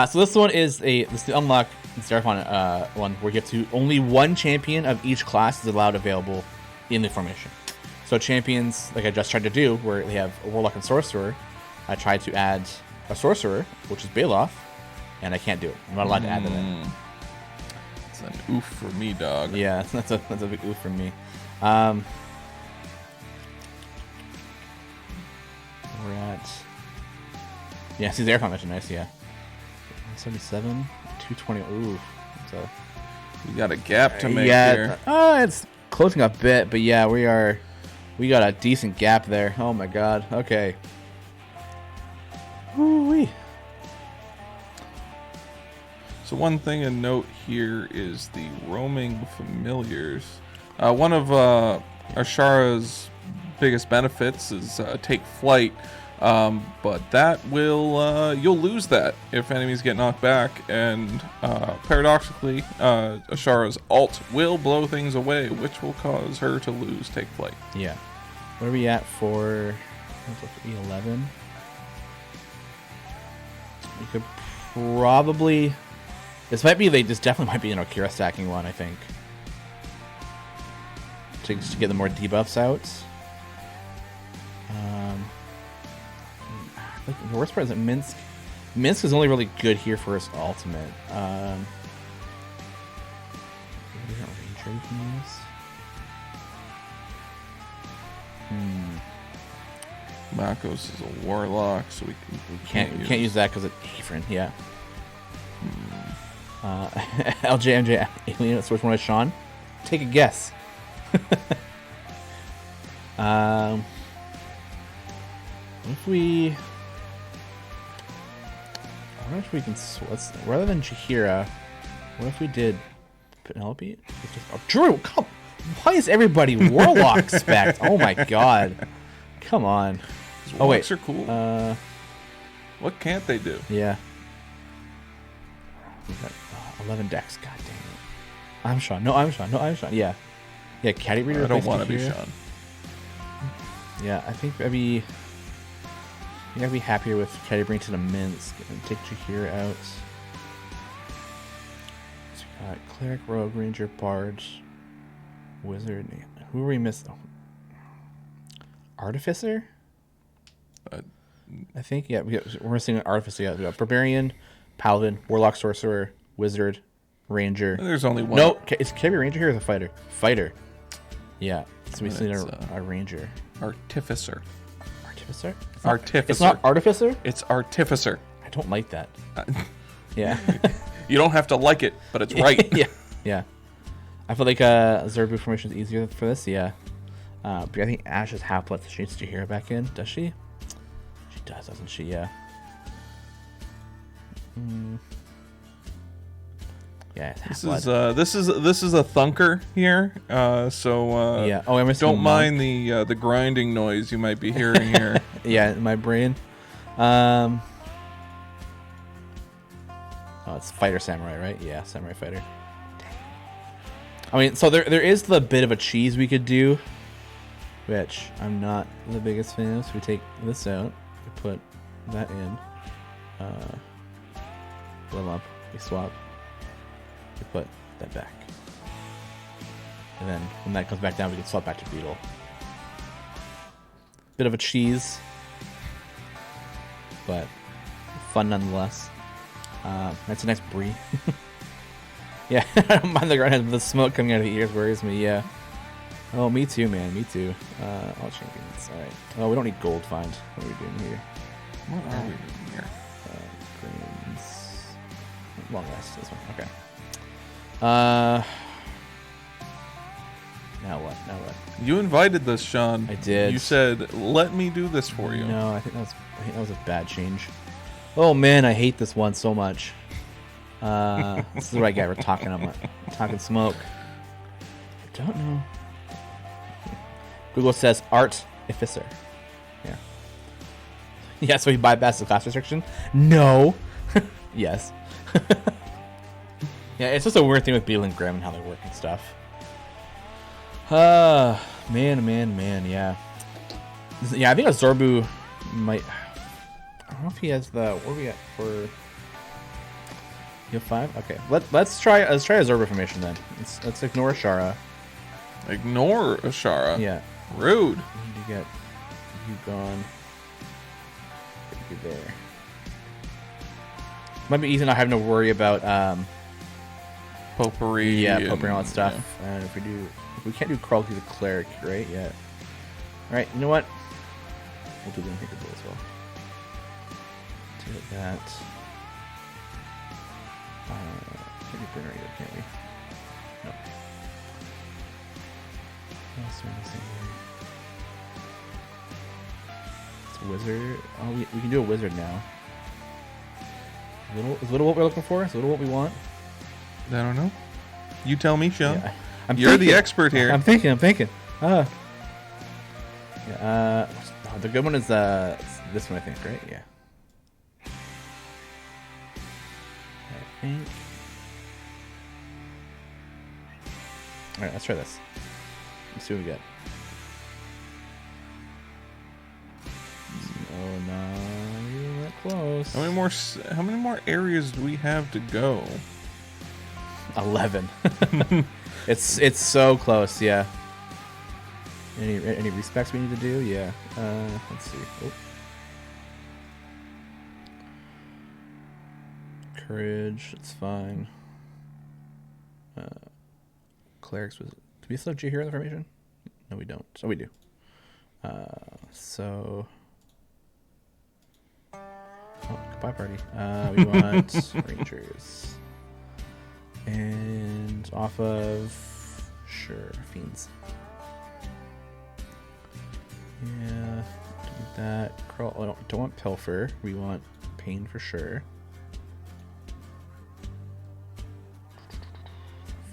Speaker 1: So this one is the unlock Seraphon one where you have to only one champion of each class is allowed available in the formation. So champions like I just tried to do, where they have a warlock and sorcerer, I tried to add a sorcerer, which is Baloth, and I can't do it. I'm not allowed to add that in.
Speaker 2: It's an oof for me, dog.
Speaker 1: Yeah, that's a big oof for me. We're at. Yeah, see the air mission, nice. Yeah, 177, 220. Ooh,
Speaker 2: you got a gap to make here.
Speaker 1: It's closing a bit, but yeah, we got a decent gap there. Oh my god. Okay. Woo-wee.
Speaker 2: So one thing to note here is the roaming familiars. One of Ashara's biggest benefits is take flight. But that will you'll lose that if enemies get knocked back, and paradoxically, Ashara's ult will blow things away, which will cause her to lose take flight.
Speaker 1: Yeah. What are we at for E11? We could probably... This definitely might be an Okira stacking one, I think. To get the more debuffs out. Like, the worst part is that Minsk is only really good here for his ultimate. Ranger you can use.
Speaker 2: Makos is a warlock, so we
Speaker 1: can't use that because it's Afrin, yeah. LJMJ Alien at Source 1 Sean. Take a guess. What if we... I wonder if we can... rather than Jaheira, what if we did Penelope? Drew, come... Why is everybody Warlock spec? Oh my god. Come on.
Speaker 2: Oh wait, are cool. What can't they do?
Speaker 1: Yeah. We got 11 decks. God dang it. I'm Sean. No, I'm Sean. No, I'm Sean. Yeah. Yeah, Caddy Reader.
Speaker 2: I don't want to be Sean.
Speaker 1: Yeah, I think I'd be happier with Caddy Bring to the Minsk and take Jaheira out. So we got Cleric, Rogue, Ranger, Bard, Wizard. Who are we missing? Artificer? I think, yeah, we're missing an Artificer. Yeah, we got Barbarian, Paladin, Warlock, Sorcerer, Wizard, Ranger.
Speaker 2: There's only one.
Speaker 1: No, is Caddy Ranger here or is a Fighter? Fighter. Yeah, so we need a Ranger.
Speaker 2: Artificer.
Speaker 1: Artificer?
Speaker 2: Artificer.
Speaker 1: It's not Artificer?
Speaker 2: It's Artificer.
Speaker 1: I don't like that. Yeah.
Speaker 2: You don't have to like it, but it's right.
Speaker 1: Yeah. Yeah. I feel like Zerbu formation is easier for this, yeah. But I think Ash is half-blood, so she needs Jaheira back in. Does she? She does, doesn't she? Yeah. Yeah, it's
Speaker 2: this is a thunker here. So
Speaker 1: yeah. Oh, I'm missing
Speaker 2: don't mind the grinding noise you might be hearing here.
Speaker 1: Yeah, in my brain. Oh, it's Fighter Samurai, right? Yeah, Samurai Fighter. I mean, so there is the bit of a cheese we could do, which I'm not the biggest fan of. So we take this out, we put that in, level up, we swap, we put that back, and then when that comes back down, we can swap back to Beetle. Bit of a cheese, but fun nonetheless. That's the next Bree. Yeah, I don't mind the ground, the smoke coming out of the ears worries me, yeah. Oh, me too, man, me too. All champions, alright. Oh, we don't need gold, find. What are we doing here?
Speaker 2: What are we doing here?
Speaker 1: Greens. Long rest, this one, okay. Now what?
Speaker 2: You invited this, Sean.
Speaker 1: I did.
Speaker 2: You said, let me do this for you.
Speaker 1: No, I think that was a bad change. Oh man, I hate this one so much. This is the right guy we're talking about. Talking smoke. I don't know. Google says Artificer. Yeah. Yeah, so he bypassed the class restriction? No. Yes. Yeah, it's just a weird thing with Beetle and Grim and how they work and stuff. Man, yeah. Yeah, I think a Zorbu might... I don't know if he has the... What are we at for... You have 5? Okay. Let's try a Zorbu formation then. Let's ignore Ashara.
Speaker 2: Ignore Ashara?
Speaker 1: Yeah.
Speaker 2: Rude.
Speaker 1: We need to get you gone. Get you there. Might be easy not having to worry about
Speaker 2: potpourri.
Speaker 1: Yeah, potpourri and all that stuff. Yeah. And if we can't do Crawl through the Cleric, right? Yeah. Alright, you know what? We'll do the Unthinkable as well. Do that. Can't do Burner either, can we? No. What else are we missing here? It's a wizard. Oh, we can do a wizard now. Is little what we're looking for? Is little what we want?
Speaker 2: I don't know. You tell me, Sean.
Speaker 1: Yeah,
Speaker 2: You're the expert here.
Speaker 1: I'm thinking. Yeah, the good one is this one, I think, right? Yeah. I think. All right, let's try this. Let's see what we get. Oh no, you're that close.
Speaker 2: How many more areas do we have to go?
Speaker 1: 11. It's so close. Yeah. Any respects we need to do? Yeah. Let's see. Oh. Courage. It's fine. Clerics was. Do we still have G hero in the formation? No, we don't. Oh, we do. So. Oh, goodbye party. We want Rangers. And off of. Sure, Fiends. Yeah, don't need that. Crawl. Oh, don't want Pilfer. We want Pain for sure.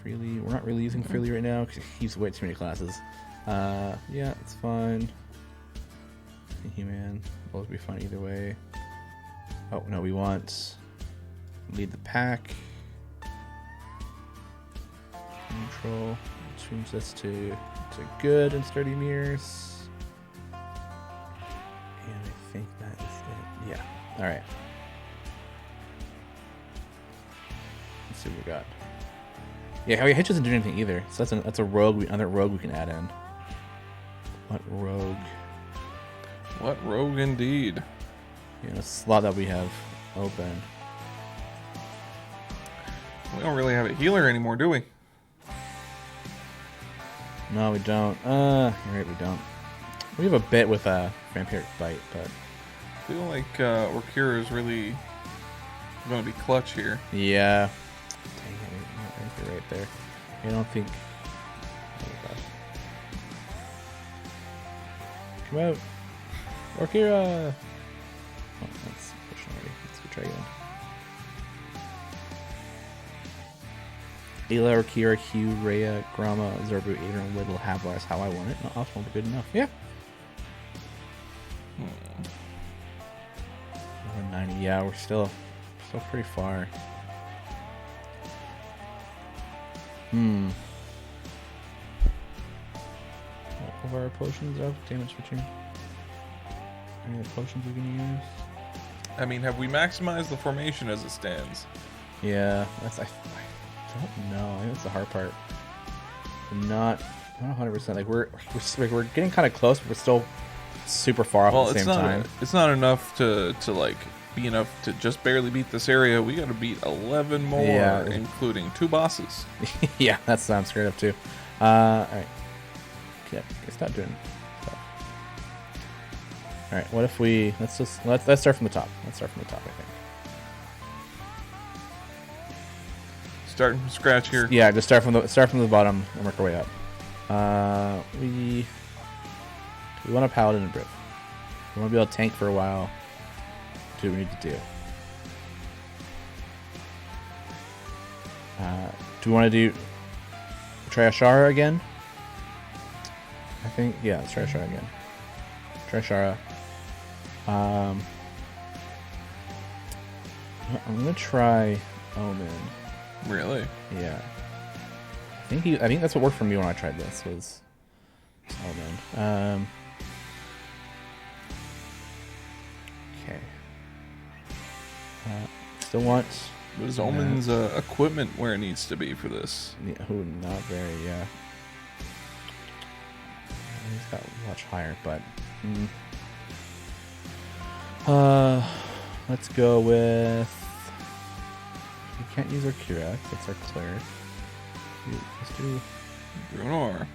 Speaker 1: Freely. We're not really using Freely right now because he's way too many classes. Yeah, it's fine. He-Man. Both be fine either way. Oh, no, we want Lead the Pack. Neutral. Change this to good and sturdy mirrors. And I think that is it. Yeah. Alright. Let's see what we got. Yeah, Harry Hitch doesn't do anything either. So that's a rogue. Another rogue we can add in. What rogue?
Speaker 2: What rogue indeed?
Speaker 1: You know, slot that we have open.
Speaker 2: We don't really have a healer anymore, do we?
Speaker 1: No, we don't. You're right, we don't. We have a bit with a vampiric bite, but
Speaker 2: I feel like Orkira is really going to be clutch here.
Speaker 1: yeah. Dang it, you're right there. I don't think. Oh god. Come out, Orkira. Oh, that's pushing already. Let's go try again. Ayla, Orkira, Hugh, Rhea, Grama, Zerbu, Adrian, Whittle, Havlar is how I want it. Not optimal, but good enough. Yeah. 190. Yeah, we're still pretty far. What of our potions of damage switching? Any other potions we can use?
Speaker 2: I mean, have we maximized the formation as it stands?
Speaker 1: Yeah, I don't know. I think that's the hard part. I'm not 100%. Like we're getting kind of close, but we're still super far off at the same time.
Speaker 2: It's not enough to like be enough to just barely beat this area. We got to beat 11 more,
Speaker 1: Yeah.
Speaker 2: including 2 bosses.
Speaker 1: Yeah, that sounds straight up too. All right. Yeah, stop doing stuff. All right. What if we let's start from the top. Let's start from the top. I think.
Speaker 2: Starting from scratch here.
Speaker 1: Yeah, just start from the bottom and work our way up. We want a paladin and Brit. We want to be able to tank for a while. Do what we need to do. Do we want to try Ashara again? I think, yeah, let's try Ashara again. Try Ashara. I'm gonna try Omen.
Speaker 2: Really?
Speaker 1: Yeah. I think that's what worked for me when I tried this was Omen. Okay. Still want.
Speaker 2: Was Omen's equipment where it needs to be for this?
Speaker 1: Yeah, not very. Yeah. He's got much higher, but. Let's go with. We can't use our Kira. That's our cleric. Let's do.
Speaker 2: Bruenor.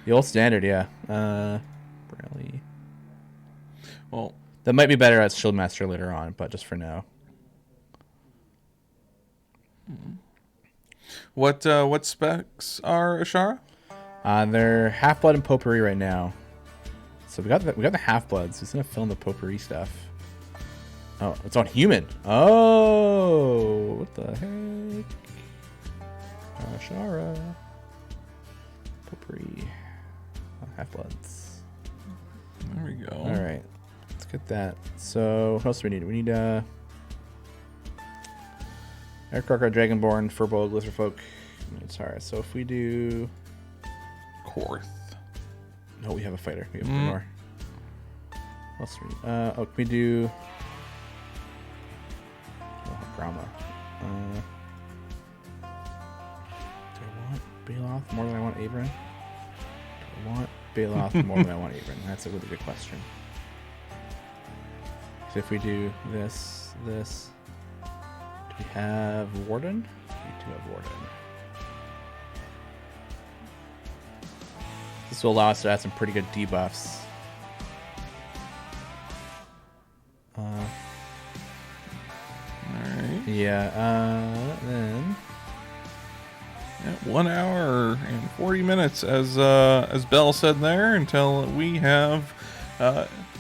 Speaker 1: The old standard, yeah. Bradley.
Speaker 2: Well,
Speaker 1: that might be better as Shieldmaster later on, but just for now.
Speaker 2: What specs are Ashara?
Speaker 1: They're Half-Blood and Potpourri right now. So we got the Half-Bloods. Who's gonna fill in the Potpourri stuff? Oh, it's on human. Oh, what the heck? Ashara. Potpourri. Half-Bloods.
Speaker 2: There we go.
Speaker 1: All right. Let's get that. So, what else do we need? We need Aircracker, Dragonborn, Furbolg, Lizardfolk. It's alright. So if we do
Speaker 2: Korth.
Speaker 1: No, we have a fighter. We have Bernor. What else do we need? Can we do Grama. Do I want Baloth more than I want Abram? Do I want Baloth more than I want Abram? That's a really good question. So if we do this, do we have Warden? We do have Warden. This will allow us to add some pretty good debuffs.
Speaker 2: Alright.
Speaker 1: Yeah, then...
Speaker 2: Yeah, 1 hour and 40 minutes, as Bell said there, until we have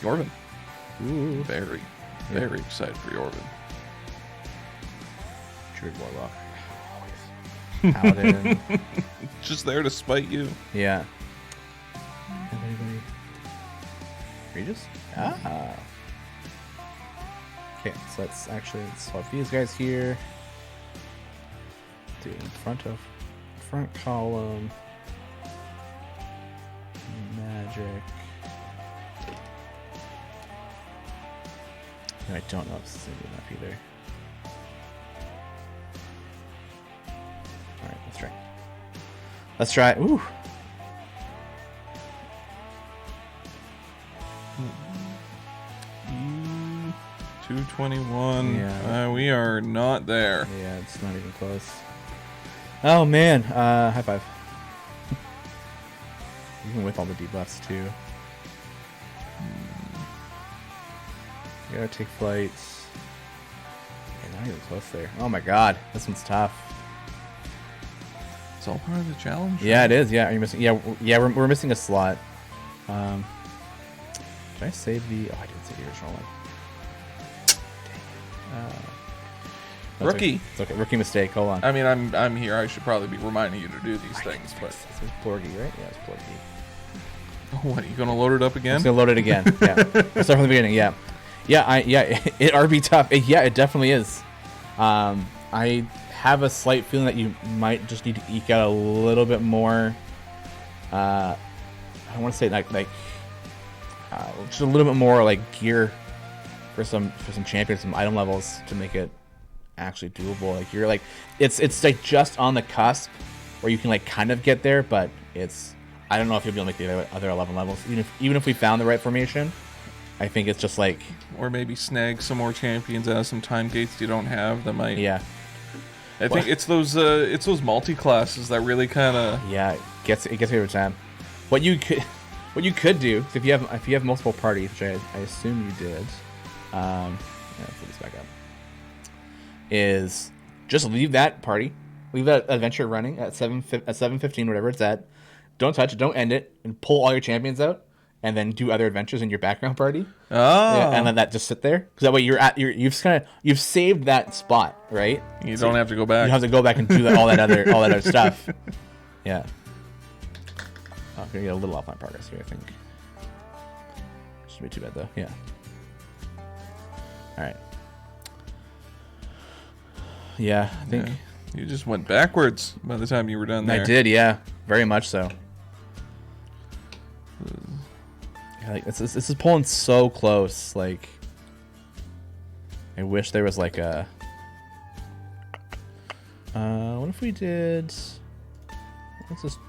Speaker 2: Yorvin.
Speaker 1: Ooh.
Speaker 2: Very excited for Yorvin.
Speaker 1: Druid Warlock. Paladin.
Speaker 2: Just there to spite you.
Speaker 1: Yeah. Anybody? Regis? Ah. Okay, so let's swap these guys here. Do it in front column. Magic. I don't know if this is going to be enough either. Alright, let's try. Let's try. Ooh.
Speaker 2: Mm, 221.
Speaker 1: Yeah.
Speaker 2: We are not there.
Speaker 1: Yeah, it's not even close. Oh man, high five. Even with all the debuffs too. You gotta take flights. Yeah, not even close there. Oh my god, this one's tough.
Speaker 2: It's all part of the challenge.
Speaker 1: Yeah, it is. Yeah, are you missing? Yeah, we're missing a slot. Did I save the? Oh, I didn't save the original one. Dang.
Speaker 2: Rookie.
Speaker 1: It's okay. Rookie mistake. Hold on.
Speaker 2: I mean, I'm here. I should probably be reminding you to do these things, but
Speaker 1: This is Plorgy, right? Yeah, it's Plorgy.
Speaker 2: what, you gonna load it up
Speaker 1: I'm
Speaker 2: again?
Speaker 1: just gonna load it again. Yeah, let's start from the beginning. Yeah, it RB tough. Yeah, it definitely is. I have a slight feeling that you might just need to eke out a little bit more. I don't want to say like just a little bit more like gear for some champions, some item levels to make it actually doable. Like you're like it's like just on the cusp where you can like kind of get there, but it's I don't know if you'll be able to make the other 11 levels. Even if we found the right formation, I think it's just like
Speaker 2: Or maybe snag some more champions out of some time gates you don't have that might.
Speaker 1: yeah.
Speaker 2: I think it's those multi classes that really kind of.
Speaker 1: Yeah, it gets me every time. What you could do if you have multiple parties, which I assume you did. Yeah, let's put this back up. Is just leave that party, leave that adventure running at 7:15, whatever it's at. Don't touch it, don't end it, and pull all your champions out, and then do other adventures in your background party.
Speaker 2: Oh.
Speaker 1: Yeah, and let that just sit there, because that way you've saved that spot, right?
Speaker 2: You don't have to go back.
Speaker 1: You have to go back and do all that other stuff. Yeah. Oh, I'm gonna get a little off my progress here, I think. Shouldn't be too bad though. Yeah. All right. Yeah, I think
Speaker 2: You just went backwards by the time you were done there.
Speaker 1: I did. Yeah, very much so. Yeah, like this is pulling so close. Like, I wish there was like a. What if we did? Let's just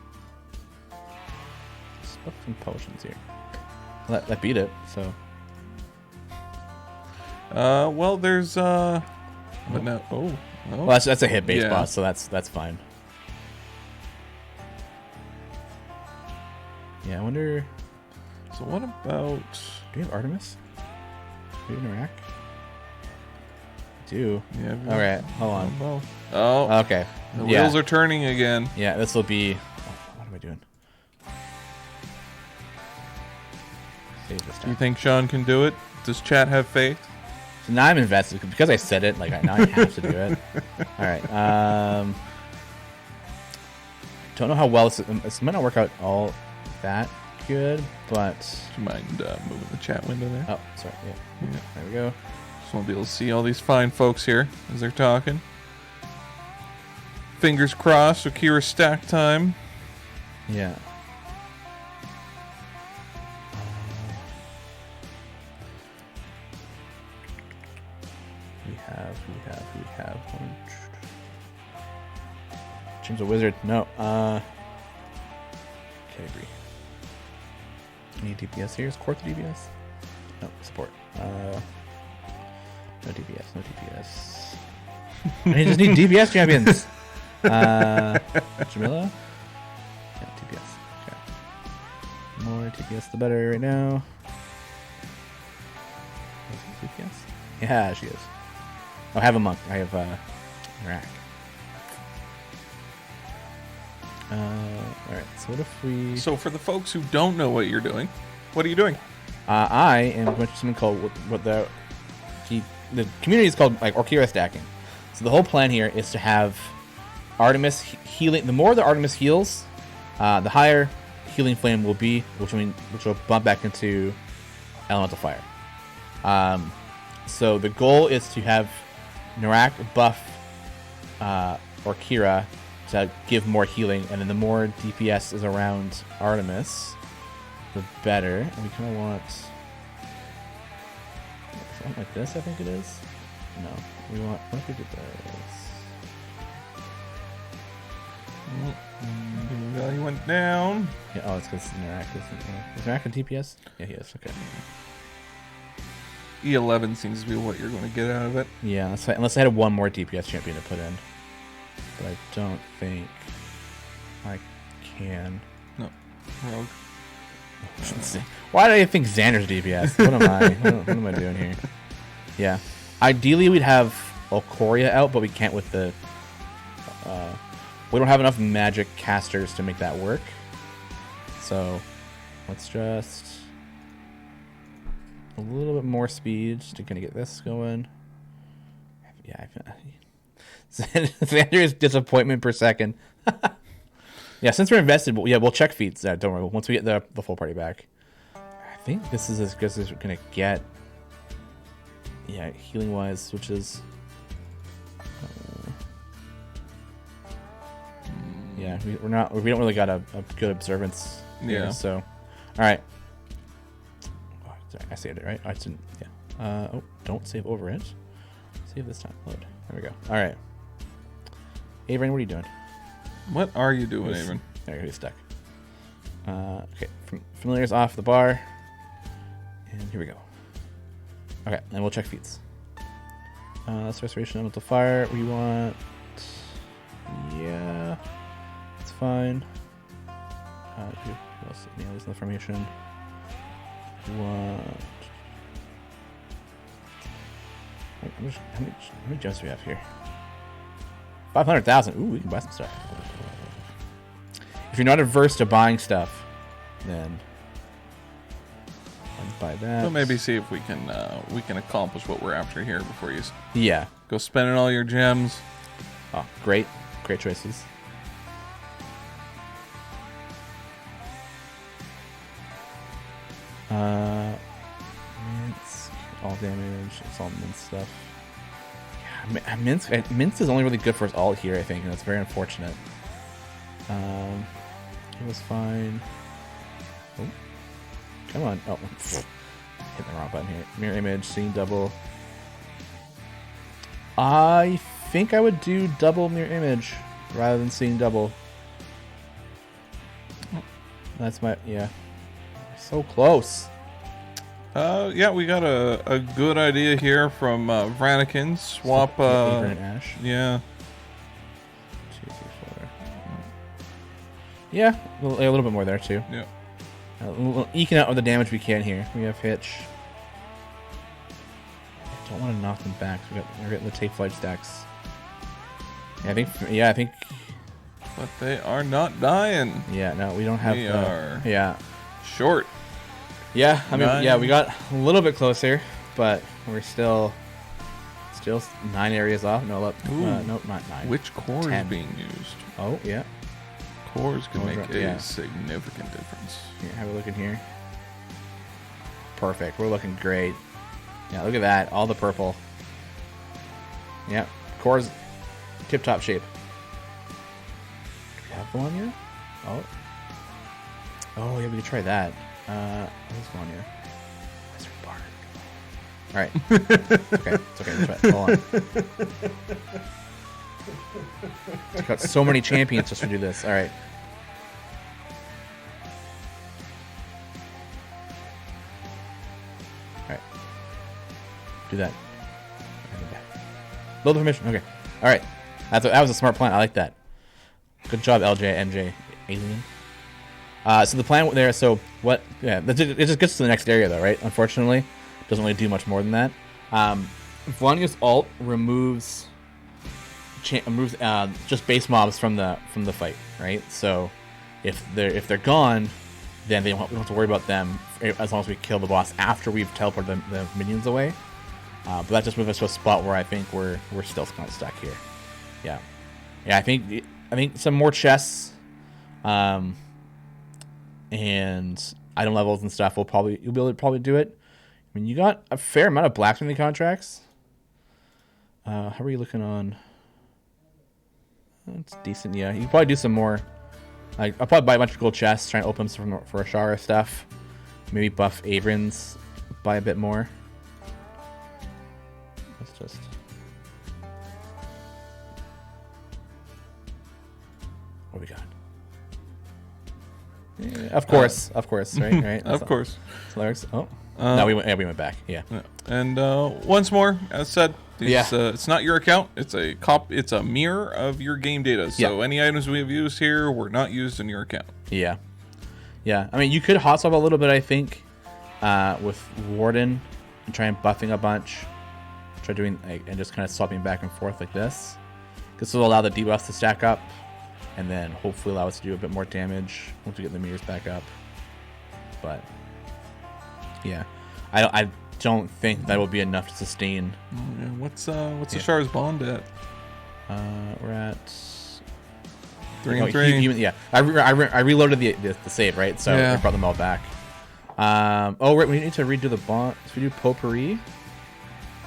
Speaker 1: put some potions here. That beat it. So.
Speaker 2: Well, there's but no. Oh.
Speaker 1: Well, that's a hit base
Speaker 2: Yeah.
Speaker 1: boss, so that's fine. Yeah, I wonder.
Speaker 2: So what about?
Speaker 1: Do we have Artemis? Do we have Narak? Do.
Speaker 2: Yeah.
Speaker 1: All right, hold on.
Speaker 2: Well, oh.
Speaker 1: Okay.
Speaker 2: The
Speaker 1: Yeah.
Speaker 2: wheels are turning again.
Speaker 1: Yeah, this will be. What am I doing? Save this
Speaker 2: Do
Speaker 1: time.
Speaker 2: you think Sean can do it? Does chat have faith?
Speaker 1: So now I'm invested because I said it. Like now I have to do it. All right. Don't know how well this might not work out all that. good, but
Speaker 2: Do you mind moving the chat window there?
Speaker 1: oh, sorry. Yeah, there we go.
Speaker 2: Just want to be able to see all these fine folks here as they're talking. Fingers crossed, Akira stack time.
Speaker 1: Yeah. We have. Change the wizard. No. Category. Any DPS here? Is Quark the DPS? No, support. No DPS. No DPS. I just need DPS champions. Jamila? Yeah, TPS. Okay. More TPS the better right now. Is it TPS? Yeah, she is. Oh, I have a monk. I have Iraq. Alright, so what if we...
Speaker 2: So for the folks who don't know what you're doing, what are you doing?
Speaker 1: I am going to something called what the community is called like Orkira stacking. So the whole plan here is to have Artemis healing. The more the Artemis heals, the higher healing flame will be, which will bump back into elemental fire. So the goal is to have Narak buff Orkira to give more healing, and then the more DPS is around Artemis, the better. And we kind of want something like this. I think it is. No, we want. What if we did this?
Speaker 2: Value went down.
Speaker 1: Yeah. Oh, it's because Narak isn't. Is Narak a DPS? Yeah, he is. Okay.
Speaker 2: E11 seems to be what you're going to get out of it.
Speaker 1: Yeah, unless I had one more DPS champion to put in, but I don't think I can.
Speaker 2: No, rogue.
Speaker 1: Why do I think Xander's DPS? What am I? what am I doing here? Yeah, ideally we'd have Alcoria out, but we can't with the. We don't have enough magic casters to make that work. So, let's just a little bit more speed to kind of get this going. Yeah, Xander's disappointment per second. Yeah, since we're invested, we'll check feats. Don't worry. Once we get the full party back, I think this is as good as we're gonna get. Yeah, healing wise, which is. Yeah, we don't really got a good observance.
Speaker 2: Yeah.
Speaker 1: Here, so, all right. Oh, sorry, I saved it right. I didn't. Yeah. Oh, don't save over it. Save this time. Load. There we go. All right. Averin, what are you doing?
Speaker 2: What are you doing, Averin?
Speaker 1: There, he's stuck. Okay, familiar's off the bar, and here we go. Okay, and we'll check feats. That's restoration elemental fire. We want. Yeah. It's fine. Who else? Nails in the formation. What? How many gems do we have here? 500,000. Ooh, we can buy some stuff. If you're not averse to buying stuff, then I'd buy that.
Speaker 2: So maybe see if we can accomplish what we're after here before you
Speaker 1: Yeah.
Speaker 2: go spending all your gems.
Speaker 1: Oh, great choices. Minsk, all damage. It's all Minsk stuff. Yeah, Minsk is only really good for us all here, I think, and that's very unfortunate. It was fine. Oh, come on! Oh, hit the wrong button here. Mirror image, seeing double. I think I would do double mirror image rather than seeing double. That's my so close.
Speaker 2: Yeah, we got a good idea here from Vranikin. Swap.
Speaker 1: Averin and Ash.
Speaker 2: Yeah.
Speaker 1: 2, 3, 4. Yeah, a little bit more there too.
Speaker 2: Yeah.
Speaker 1: We'll eking out all the damage we can here. We have Hitch. Don't want to knock them back. So we're getting the take flight stacks. Yeah, I think.
Speaker 2: But they are not dying.
Speaker 1: Yeah, no, we don't have.
Speaker 2: They are.
Speaker 1: Yeah.
Speaker 2: Short.
Speaker 1: Yeah, I mean,
Speaker 2: Nine.
Speaker 1: yeah, we got a little bit closer, but we're still 9 areas off. No, nope, not 9.
Speaker 2: Which core
Speaker 1: 10.
Speaker 2: is being used?
Speaker 1: Oh, yeah.
Speaker 2: Cores can make a
Speaker 1: Yeah.
Speaker 2: significant difference.
Speaker 1: Here, have a look in here. Perfect. We're looking great. Yeah, look at that. All the purple. Yep. Core's tip-top shape. Do we have Volanya? Oh. Oh, yeah, we could try that. What's Volanya? Wizard Bard. Alright. It's okay. Let's try it. Hold on. Took out so many champions just to do this. Alright. Alright. Do that. Load the permission. Okay. Alright. That was a smart plan. I like that. Good job, LJ, MJ, Alien. So the plan there, so what, yeah, it just gets to the next area though, right? Unfortunately. Doesn't really do much more than that. Volanya's alt removes just base mobs from the fight, right? So if they're gone, then we don't have to worry about them as long as we kill the boss after we've teleported the minions away. But that just moves us to a spot where I think we're still kind of stuck here. Yeah. I think some more chests, and item levels and stuff you'll be able to probably do it. I mean, you got a fair amount of blacksmithing contracts. How are you looking on? It's decent, yeah. You can probably do some more. Like, I'll probably buy a bunch of gold chests, try and open some for Ashara stuff. Maybe buff Abrins by a bit more. Let's just... What we got? Yeah, of course, right?
Speaker 2: Of course.
Speaker 1: Lyrics. Oh, no, we went back. Yeah.
Speaker 2: And once more, as said, it's not your account. It's a mirror of your game data. So any items we have used here were not used in your account.
Speaker 1: Yeah. I mean, you could hot swap a little bit, I think, with Warden and try and buffing a bunch. Try doing and just kind of swapping back and forth like this. This will allow the debuffs to stack up, and then hopefully allow us to do a bit more damage once we get the meters back up. But yeah, I don't think that will be enough to sustain.
Speaker 2: Yeah, what's Ashar's bond at?
Speaker 1: We're at
Speaker 2: 3 and 3.
Speaker 1: Yeah, I reloaded the save, right? So I brought them all back. Oh, right, we need to redo the bond. So we do Potpourri.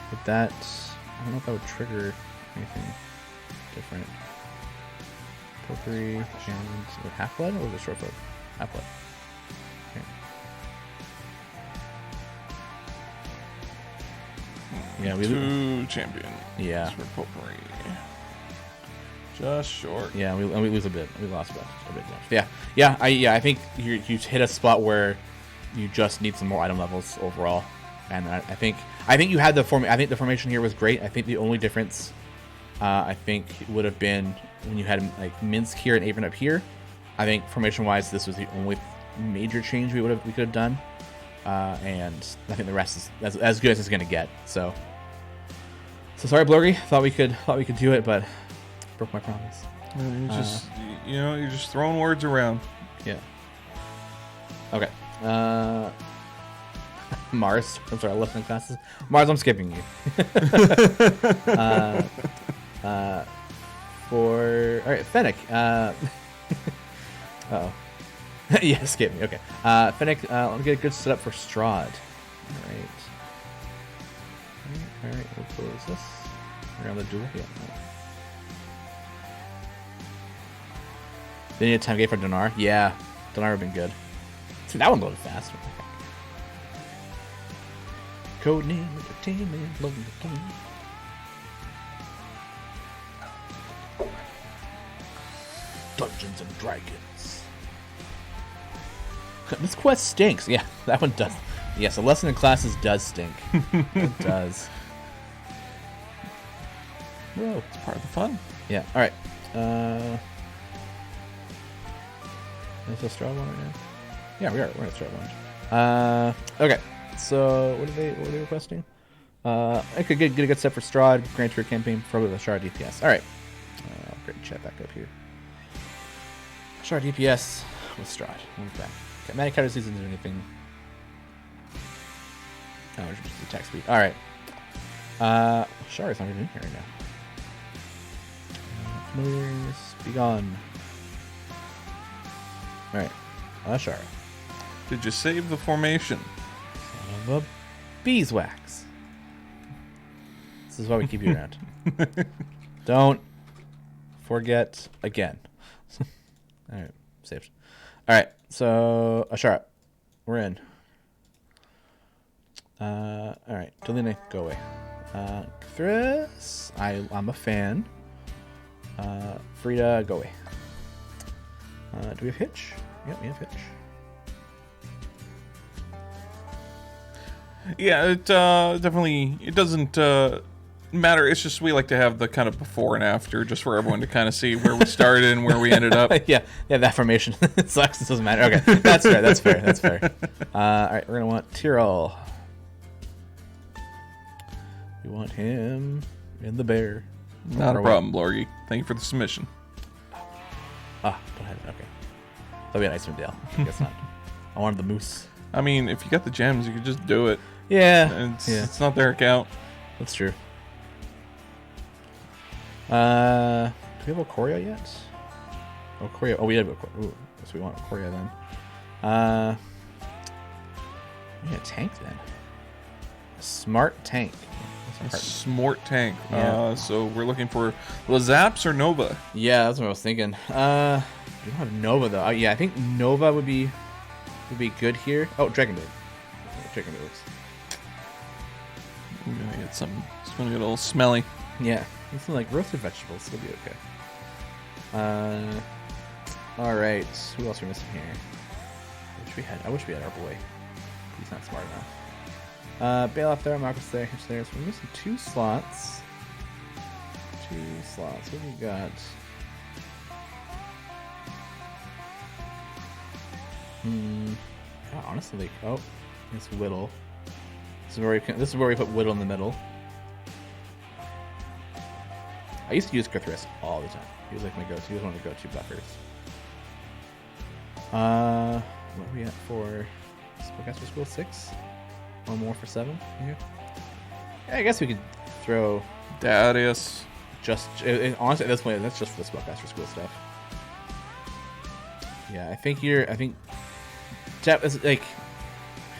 Speaker 1: With that, I don't know if that would trigger anything different. Potpourri and Half-Blood, or was it Short Folk? Half-Blood. Okay. Yeah, we
Speaker 2: 2 champion.
Speaker 1: Yeah.
Speaker 2: For Potpourri. Just short.
Speaker 1: Yeah, we lose a bit. We lost a bit. Yeah. I think you hit a spot where you just need some more item levels overall, and I think you had the form. I think the formation here was great. I think the only difference, I think, would have been when you had like Minsc here and Avon up here. I think formation-wise, this was the only major change we could have done, and I think the rest is as good as it's gonna get. So sorry, Blurgy. Thought we could do it, but broke my promise.
Speaker 2: You're just throwing words around.
Speaker 1: Yeah. Okay. Mars. I'm sorry, listening classes. Mars, I'm skipping you. Alright, Fennec. Uh-oh. Yeah, skip me. Okay. Fennec, let me get a good setup for Strahd. Alright, we'll close this. Around the duel. Yeah. They need a time gate for Donar. Yeah, Donar would have been good. See, that one loaded fast. Codename Entertainment, loading the game. Dungeons and Dragons. This quest stinks. Yeah, that one does. Yes, a lesson in classes does stink. It does.
Speaker 2: Whoa, it's part of the fun.
Speaker 1: Yeah. All right. Is this Strahd one right now? Yeah, we are. We're at Strahd one. Okay. So what are they requesting? I could get a good set for Strahd. Grant your campaign probably with Ashara DPS. All right. Great chat back up here. Ashara DPS with Strahd. Okay. Magic Cutter doesn't do anything. Oh, it's just attack speed. All right. Ashara's not even in here right now. Familiars, be gone. All right. Ashara.
Speaker 2: Did you save the formation?
Speaker 1: Son of a beeswax. This is why we keep you around. Don't forget again. All right. Saved. All right. So, Ashara. We're in. All right. Deline, go away. Chris, I'm a fan. Frida, go away. Do we have Hitch? Yep, we have Hitch.
Speaker 2: Yeah, it definitely, it doesn't matter. It's just we like to have the kind of before and after, just for everyone to kind of see where we started and where we ended up.
Speaker 1: yeah, that formation sucks. It doesn't matter. Okay, that's fair. That's fair. All right, we're gonna want Tyrell. We want him in the bear.
Speaker 2: Not a problem, Blorgy. Thank you for the submission.
Speaker 1: Don't have it. Okay, that'll be a nice one, Dale. I guess not. I wanted the moose.
Speaker 2: I mean, if you got the gems, you could just do it.
Speaker 1: Yeah,
Speaker 2: It's not their account.
Speaker 1: That's true. Do we have Okoria yet? Okoria. Oh, we have Okoria. Ooh, so we want Okoria then. We need a tank then. A smart tank.
Speaker 2: Smart tank.
Speaker 1: Yeah.
Speaker 2: So we're looking for Lazaps or Nova.
Speaker 1: Yeah, that's what I was thinking. We don't have Nova though. Yeah, I think Nova would be good here. Oh, Dragon Bait. Dragon Bait looks.
Speaker 2: We're gonna get some. It's gonna get a little smelly.
Speaker 1: Yeah, something like roasted vegetables. It'll be okay. All right. Who else are we missing here? I wish we had our boy. He's not smart enough. Bailoff there, Marcus there, Hitch there. So we're missing 2 slots. 2 slots. What do we got? Yeah, honestly, it's Whittle. This is where we put Whittle in the middle. I used to use Cthulhu all the time. He was like my go-to. He was one of the go-to buffers. What are we at for Spellcaster School 6? One more for 7 here. Yeah, I guess we could throw
Speaker 2: Darius.
Speaker 1: Honestly, at this point, that's just for the Spellcaster School stuff. Yeah, I think Jeff is like,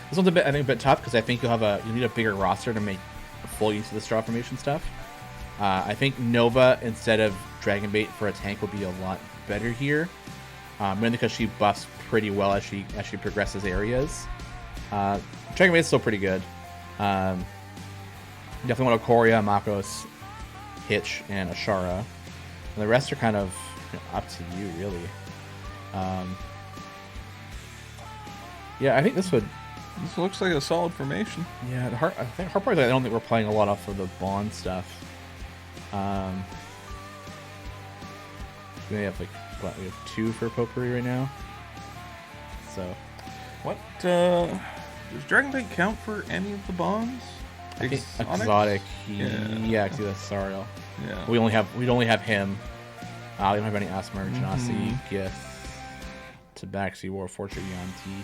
Speaker 1: this one's a bit tough because I think you need a bigger roster to make full use of the straw formation stuff. I think Nova instead of Dragon Bait for a tank will be a lot better here, mainly because she buffs pretty well as she progresses areas. Dragon Bait is still pretty good. Definitely want Okoria, Makos, Hitch, and Ashara. And the rest are kind of up to you, really. Yeah, I think this
Speaker 2: looks like a solid formation.
Speaker 1: Yeah, I think hard part is I don't think we're playing a lot off of the Bond stuff. We have we have 2 for Potpourri right now. So,
Speaker 2: what does Dragon Bait count for any of the bonds?
Speaker 1: I think exotic. Yeah, that's Sariel.
Speaker 2: Yeah.
Speaker 1: We'd only have him. We don't have any Asmer, Genasi, Gith, Tabaxi, War Fortune, Yanti.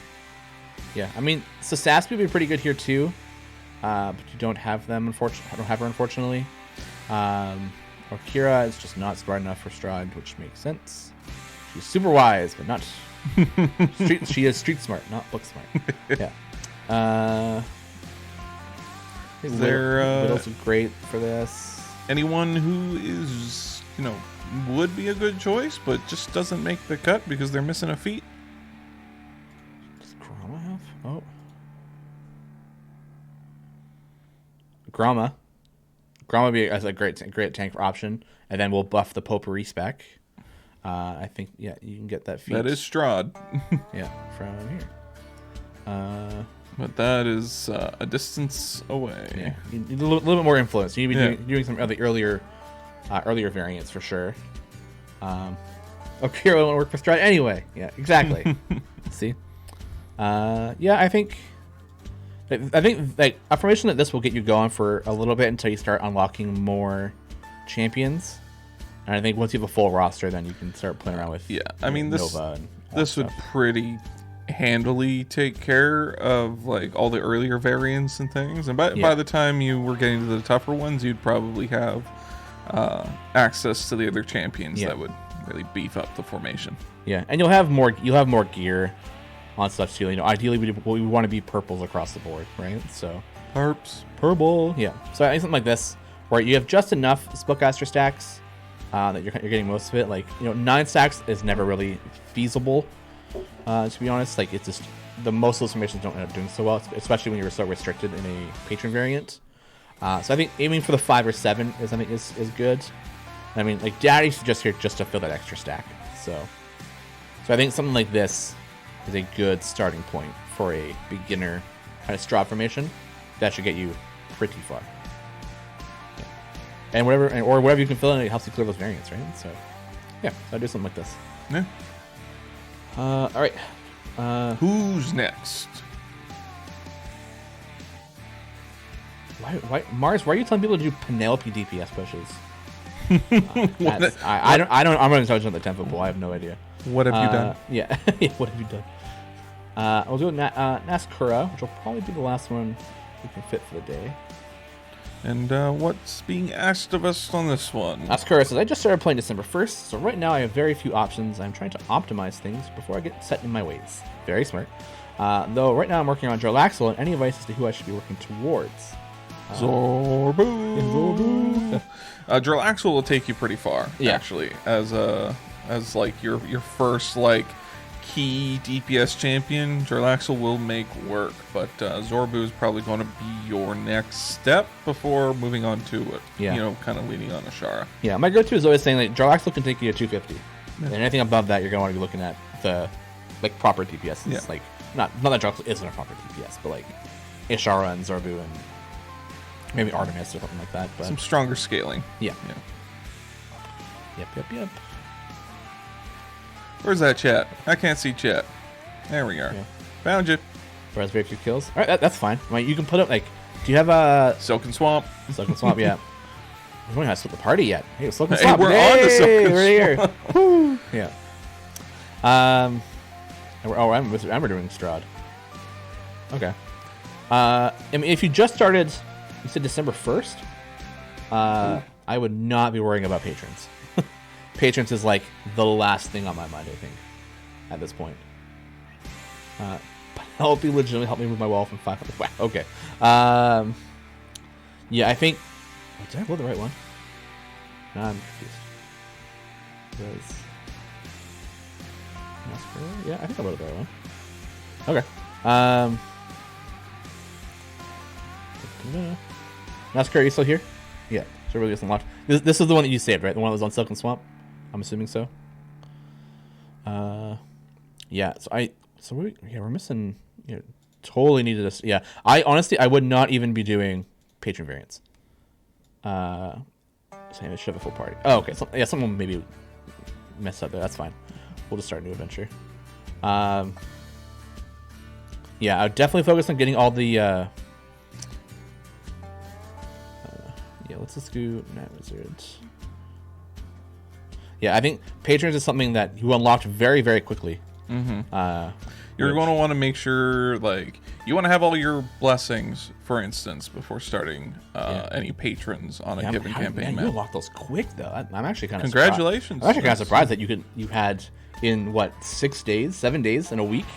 Speaker 1: Yeah, I mean, Sasaspi would be pretty good here too, but you don't have them. I don't have her, unfortunately. Kira is just not smart enough for Strahd, which makes sense. She's super wise, but not. She is street smart, not book smart. Yeah. Whittle's great for this.
Speaker 2: Anyone who is, would be a good choice, but just doesn't make the cut because they're missing a feat.
Speaker 1: Does Gromma have? Oh. Gromma would be a great tank option, and then we'll buff the Potpourri spec. I think, you can get that feat.
Speaker 2: That is Strahd.
Speaker 1: Yeah, from here.
Speaker 2: But that is a distance away.
Speaker 1: Yeah, you need a little bit more influence. You need to be doing some of the earlier variants for sure. Kira won't work for Strahd anyway. Yeah, exactly. See? I think like a formation like this will get you going for a little bit until you start unlocking more champions. And I think once you have a full roster, then you can start playing around with Nova and
Speaker 2: this would pretty handily take care of like all the earlier variants and things. And by the time you were getting to the tougher ones, you'd probably have access to the other champions that would really beef up the formation.
Speaker 1: Yeah, and you'll have more gear on stuff too. Ideally we want to be purples across the board, right? So purple, yeah. So I think something like this, where you have just enough spellcaster stacks that you're getting most of it. 9 stacks is never really feasible, to be honest. It's just the most of those formations don't end up doing so well, especially when you're so restricted in a patron variant. So I think aiming for the 5 or 7 is good. I mean, Daddy's just here just to fill that extra stack. So I think something like this is a good starting point for a beginner kind of straw formation. That should get you pretty far. Yeah. And whatever you can fill in, it helps you clear those variants, right? So yeah, so I'll do something like this.
Speaker 2: Yeah.
Speaker 1: All right.
Speaker 2: Who's next?
Speaker 1: Why, Mars? Why are you telling people to do Penelope DPS pushes? I'm going to touch on the 10-foot pole. I have no idea.
Speaker 2: What have you done?
Speaker 1: Yeah, what have you done? I'll do Nazcura, which will probably be the last one we can fit for the day.
Speaker 2: And what's being asked of us on this one?
Speaker 1: Nazcura says, I just started playing December 1st, so right now I have very few options. I'm trying to optimize things before I get set in my ways. Very smart. Though right now I'm working on Jarlaxle, and any advice as to who I should be working towards?
Speaker 2: Zorbu. Jarlaxle will take you pretty far, actually, as your first key DPS champion. Jarlaxle will make work, but Zorbu is probably going to be your next step before moving on to it.
Speaker 1: Yeah.
Speaker 2: Kind of leaning on Ashara.
Speaker 1: Yeah, my go-to is always saying Jarlaxle can take you to 250, and anything above that you're going to want to be looking at the proper DPS.
Speaker 2: Yeah.
Speaker 1: Not that Jarlaxle isn't a proper DPS, but Ashara and Zorbu and maybe Artemis or something like that. But
Speaker 2: some stronger scaling.
Speaker 1: Yeah. Yep.
Speaker 2: Where's that chat? I can't see chat. There we are. Yeah. Found you.
Speaker 1: Whereas very few kills. All right, that's fine. You can put up do you have a
Speaker 2: Silken Swamp?
Speaker 1: Silken Swamp, yeah. We don't have to split the party yet. Hey, Silken
Speaker 2: Hey,
Speaker 1: Swamp.
Speaker 2: we're on the Silken
Speaker 1: Swamp. Woo. Yeah. I'm doing Strahd. Okay. I mean, if you just started, you said December 1st. I would not be worrying about patrons. Patrons is the last thing on my mind, I think, at this point. Penelope legitimately helped me move my wall from 500. Wow, okay. Yeah, I think... Oh, did I roll the right one? No, I'm confused. Yeah, I think I rolled the right one. Okay. Nazcura, are you still here? Yeah, so really isn't locked. This is the one that you saved, right? The one that was on Silken Swamp? I'm assuming so. Yeah, we're missing, totally needed this. Yeah, I would not even be doing patron variants. Saying it should have a full party. Oh, okay. So, yeah, someone maybe messed up there. That's fine. We'll just start a new adventure. Yeah, I would definitely focus on getting all the, yeah, let's just do Night Wizards. Yeah, I think patrons is something that you unlocked very, very quickly.
Speaker 2: Mm-hmm. You're going to want to make sure, you want to have all your blessings, for instance, before starting any patrons on a given campaign.
Speaker 1: Man, you unlocked those quick, though. I'm actually kind of
Speaker 2: Congratulations.
Speaker 1: I'm actually kind of surprised that you had in 6 days, 7 days, in a week.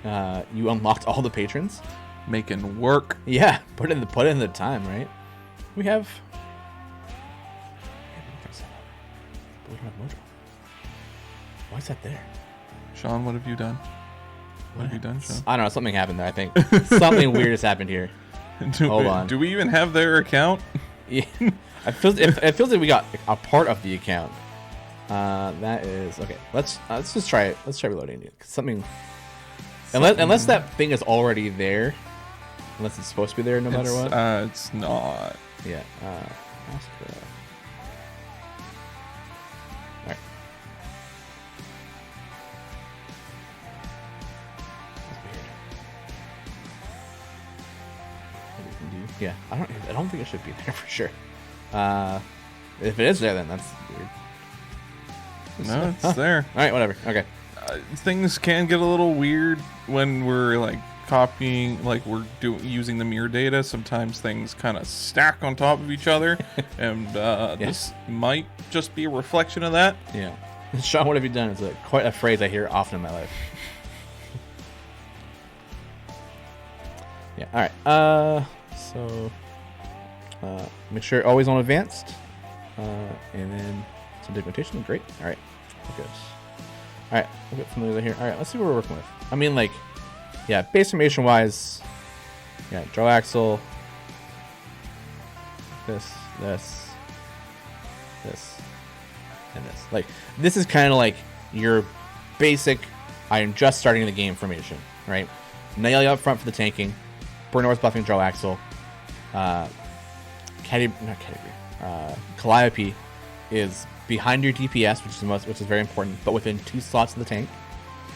Speaker 1: You unlocked all the patrons.
Speaker 2: Making work.
Speaker 1: Yeah, put in the time, right? We have Mojo. Why is that there?
Speaker 2: Sean, what have you done? What have you done, Sean?
Speaker 1: I don't know. Something happened there, I think. Something weird has happened here. Hold on.
Speaker 2: Do we even have their account?
Speaker 1: Yeah. It feels like we got a part of the account. That is... Okay, let's just try it. Let's try reloading it. Something... Unless that thing is already there. Unless it's supposed to be there no matter what.
Speaker 2: It's not.
Speaker 1: Yeah. Alright. Yeah, I don't think it should be there for sure. If it is there, then that's weird.
Speaker 2: No, it's there.
Speaker 1: All right, whatever. Okay.
Speaker 2: Things can get a little weird when we're copying, like we're using the mirror data, sometimes things kind of stack on top of each other, and this might just be a reflection of that.
Speaker 1: Yeah. Sean, what have you done? It's quite a phrase I hear often in my life. Yeah. All right. So make sure you're always on advanced, and then some documentation. Great. All right. Good. All right. We'll get familiar here. All right. Let's see what we're working with. I mean, like, yeah, base formation wise, yeah, draw axle. This, and this. Like, this is kind of like your basic, I am just starting the game formation, right? Nail up front for the tanking. Burnor's buffing draw axle. Calliope is behind your DPS, which is very important, but within 2 slots of the tank.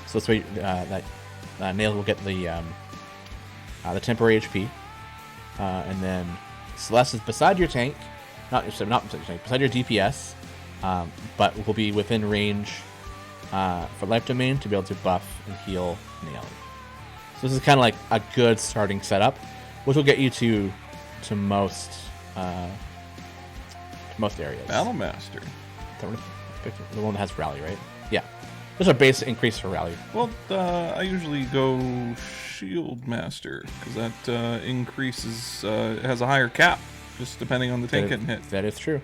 Speaker 1: So this way that Nail will get the temporary HP, and then Celeste is beside your tank, not beside your tank, beside your DPS, but will be within range for Life Domain to be able to buff and heal Nail. So this is kind of like a good starting setup, which will get you to most areas.
Speaker 2: Battlemaster.
Speaker 1: The one that has rally, right? Yeah. There's a base increase for rally.
Speaker 2: Well, I usually go Shield Master because that increases has a higher cap, just depending on the tank getting hit.
Speaker 1: That is true.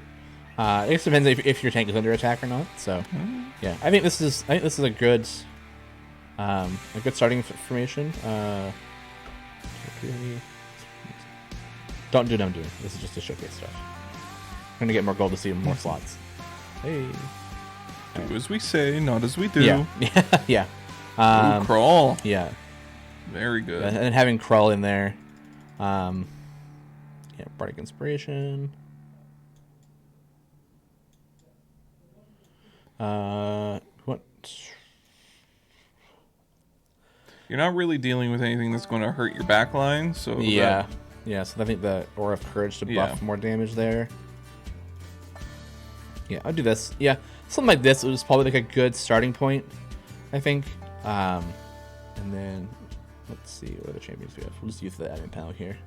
Speaker 1: It just depends if your tank is under attack or not. So, yeah, I think this is a good starting formation. Don't do what I'm doing. This is just to showcase stuff. I'm gonna get more gold to see more slots. Hey.
Speaker 2: Do as we say, not as we do.
Speaker 1: Yeah. Yeah.
Speaker 2: Ooh, Crawl.
Speaker 1: Yeah.
Speaker 2: Very good.
Speaker 1: And having Crawl in there. Yeah, Bardic Inspiration. What?
Speaker 2: You're not really dealing with anything that's going to hurt your backline, so
Speaker 1: yeah. Yeah, so I think the Aura of Courage to buff more damage there. Yeah, I'll do this. Yeah, something like this was probably like a good starting point, I think. And then let's see what other champions we have. We'll just use the admin panel here.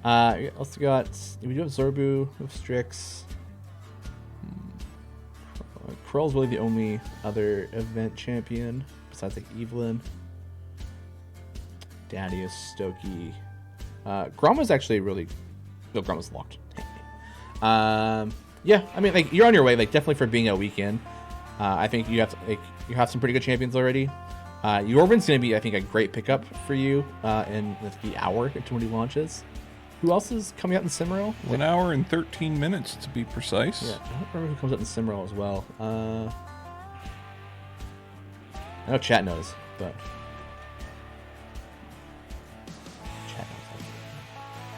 Speaker 1: Also got, we do have Zorbu, we have Strix. Krell's really the only other event champion besides like Evelyn. Dadius, Stokey. Gromma's actually really. No, Gromma's locked. Yeah, I mean, like, you're on your way, like, definitely for being a weekend. I think you have some pretty good champions already. Yorvin's going to be, I think, a great pickup for you in the hour until when he launches. Who else is coming out in Cimmeral?
Speaker 2: 1 hour and 13 minutes to be precise.
Speaker 1: Yeah, I don't remember who comes out in Cimmeral as well. I know chat knows, but chat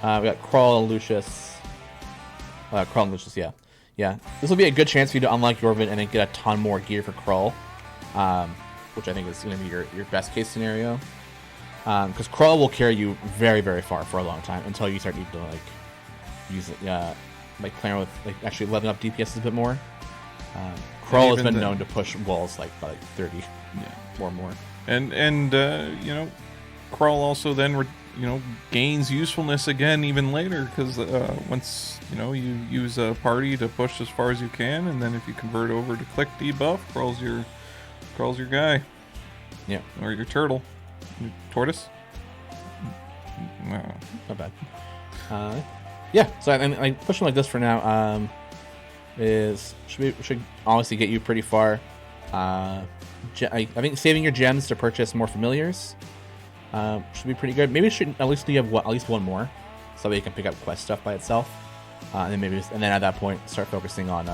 Speaker 1: knows. We got Crawl and Lucius. Crawl and Lucius, yeah. Yeah, this will be a good chance for you to unlock Yorvin and then get a ton more gear for Crawl, which I think is going to be your best case scenario. Because Crawl will carry you very, very far for a long time until you start needing to like use it, like playing with like actually leveling up DPS a bit more. Crawl has been known to push walls like by like 30, or more.
Speaker 2: And you know, Crawl also then gains usefulness again even later because once you use a party to push as far as you can, and then if you convert over to click debuff, Crawl's your guy.
Speaker 1: Yeah,
Speaker 2: or your turtle. Tortoise? No.
Speaker 1: Not bad. Yeah, so I mean, pushing like this for now should honestly get you pretty far. I think saving your gems to purchase more familiars should be pretty good. Maybe it should at least you have at least one more, so that you can pick up quest stuff by itself, and then at that point start focusing on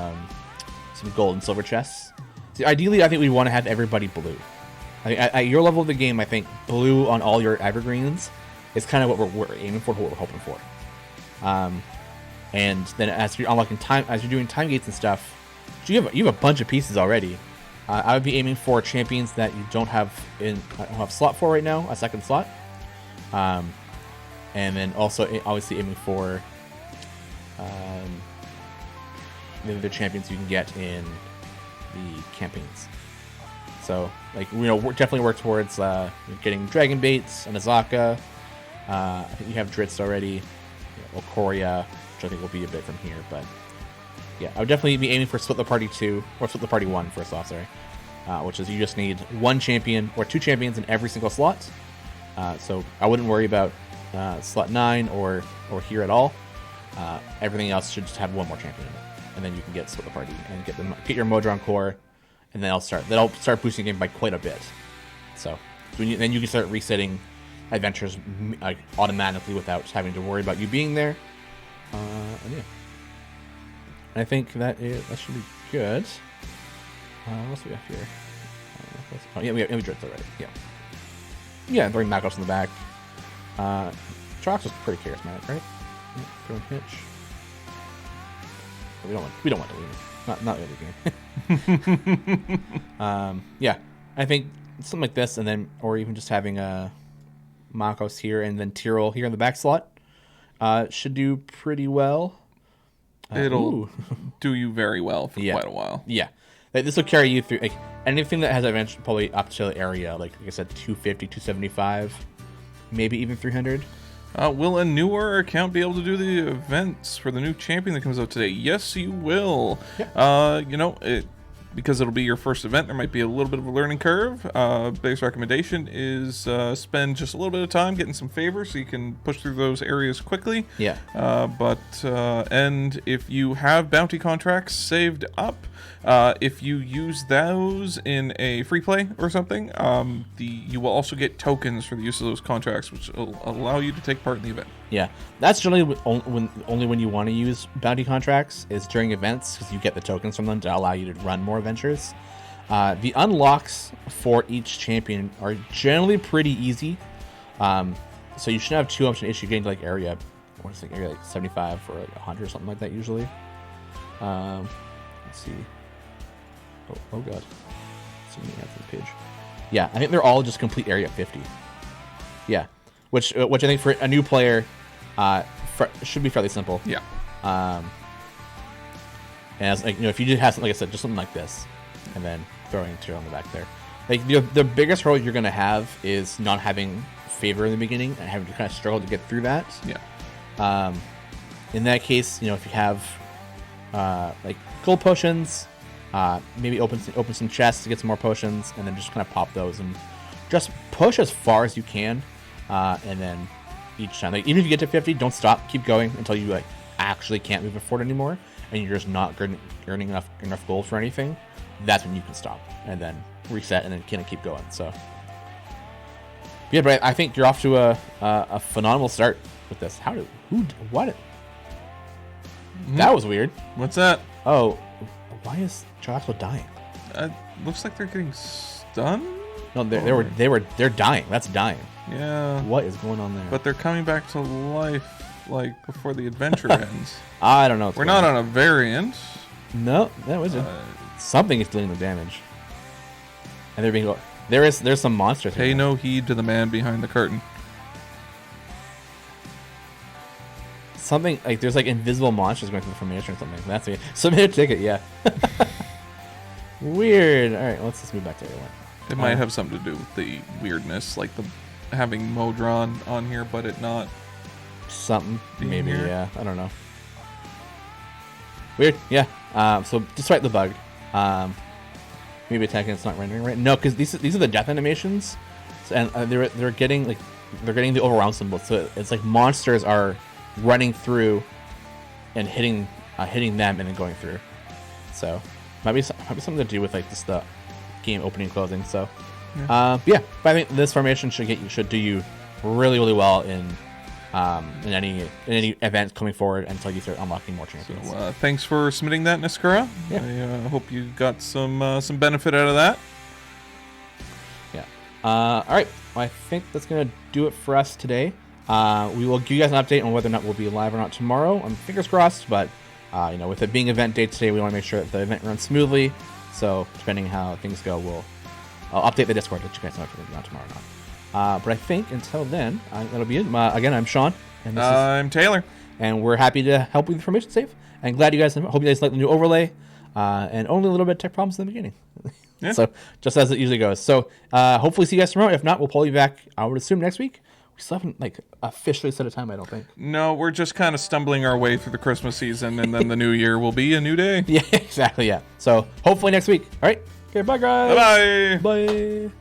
Speaker 1: some gold and silver chests. See, ideally, I think we want to have everybody blue. At your level of the game, I think blue on all your evergreens is kind of what we're aiming for, what we're hoping for. And then as you're unlocking as you're doing time gates and stuff, you have a bunch of pieces already. I would be aiming for champions that you don't have slot for right now, a second slot. And then also obviously aiming for the champions you can get in the campaigns. So, like, we're definitely work towards getting Dragon Baits and Azaka. I think you have Dritz already. Ikoria, which I think will be a bit from here, but yeah, I would definitely be aiming for Split the Party 2, or Split the Party 1 first off, sorry. Which is you just need 1 champion or 2 champions in every single slot. So I wouldn't worry about slot 9 or here at all. Everything else should just have 1 more champion in it, and then you can get Split the Party and get your Modron core, and then that'll start boosting the game by quite a bit. So then you can start resetting adventures like automatically without having to worry about you being there. And yeah, I think that should be good. What else do we have here? Oh yeah, we have Dritz already. Yeah, throwing Magos in the back. Trox was pretty charismatic, right? Yeah, throwing Hitch. We don't want to leave. Not really game. Yeah, I think something like this, and then or even just having Magos here and then Tyrell here in the back slot should do pretty well.
Speaker 2: It'll do you very well for quite a while.
Speaker 1: Yeah. This will carry you through anything that has eventually probably up to the area, like I said, 250, 275, maybe even 300.
Speaker 2: Will a newer account be able to do the events for the new champion that comes out today? Yes, you will. Yeah. Because it'll be your first event, there might be a little bit of a learning curve. Biggest recommendation is spend just a little bit of time getting some favors so you can push through those areas quickly.
Speaker 1: Yeah.
Speaker 2: And if you have bounty contracts saved up, if you use those in a free play or something, you will also get tokens for the use of those contracts, which will allow you to take part in the event.
Speaker 1: Yeah, that's generally only when you want to use bounty contracts is during events, because you get the tokens from them to allow you to run more adventures. The unlocks for each champion are generally pretty easy, so you shouldn't have too much an issue getting to like area 75 or like 100 or something like that usually. Let's see. Oh god. So many ads on this page. Yeah, I think they're all just complete area 50. Yeah, which I think for a new player should be fairly simple.
Speaker 2: Yeah.
Speaker 1: And as if you did have something, like I said, just something like this, and then throwing a Tyrell on the back there. Like the biggest hurdle you're gonna have is not having favor in the beginning and having to kind of struggle to get through that.
Speaker 2: Yeah.
Speaker 1: In that case, if you have like gold potions, maybe open some chests to get some more potions, and then just kind of pop those and just push as far as you can, and then each time, even if you get to 50, don't stop, keep going until you actually can't move it forward anymore, and you're just not earning enough gold for anything. That's when you can stop and then reset and then kind of keep going. So yeah, but I think you're off to a phenomenal start with this. What? That was weird.
Speaker 2: What's that?
Speaker 1: Oh, why is Chocobo dying?
Speaker 2: Looks like they're getting stunned.
Speaker 1: No, they're dying. That's dying.
Speaker 2: Yeah.
Speaker 1: What is going on there?
Speaker 2: But they're coming back to life like before the adventure ends.
Speaker 1: I don't know.
Speaker 2: We're not on a variant.
Speaker 1: No, that was it. Something is doing the damage. And they're being there's some monsters.
Speaker 2: Pay no heed to the man behind the curtain.
Speaker 1: Something like there's like invisible monsters going through the formation or something. That's it. Submit a ticket, yeah. Weird. All right, let's just move back to everyone.
Speaker 2: It might have something to do with the weirdness, like the having Modron on here, but it not
Speaker 1: something. Maybe
Speaker 2: here.
Speaker 1: Yeah. I don't know. Weird. Yeah. So despite the bug, maybe attacking it's not rendering right. No, because these are the death animations, and they're getting the overwhelm symbol. So it's like monsters are running through and hitting them and then going through. So might be something to do with like just the game opening and closing. So yeah, but I think this formation should do you really, really well in any event coming forward until you start unlocking more champions.
Speaker 2: So, thanks for submitting that, Niskura.
Speaker 1: Yeah.
Speaker 2: I hope you got some benefit out of that.
Speaker 1: Yeah. All right. Well, I think that's gonna do it for us today. We will give you guys an update on whether or not we'll be live or not tomorrow. Fingers crossed, but with it being event day today, we want to make sure that the event runs smoothly. So depending how things go, I'll update the Discord to let you guys know if it's not tomorrow or not. But I think until then, that'll be it. Again, I'm Sean.
Speaker 2: And I'm Taylor.
Speaker 1: And we're happy to help with information save. And hope you guys like the new overlay. And only a little bit of tech problems in the beginning.
Speaker 2: Yeah.
Speaker 1: So just as it usually goes. So hopefully see you guys tomorrow. If not, we'll pull you back, I would assume, next week. We still haven't officially set a time, I don't think.
Speaker 2: No, we're just kind of stumbling our way through the Christmas season, and then the new year will be a new day.
Speaker 1: Yeah, exactly, yeah. So hopefully next week. All right. Okay, bye, guys.
Speaker 2: Bye-bye.
Speaker 1: Bye.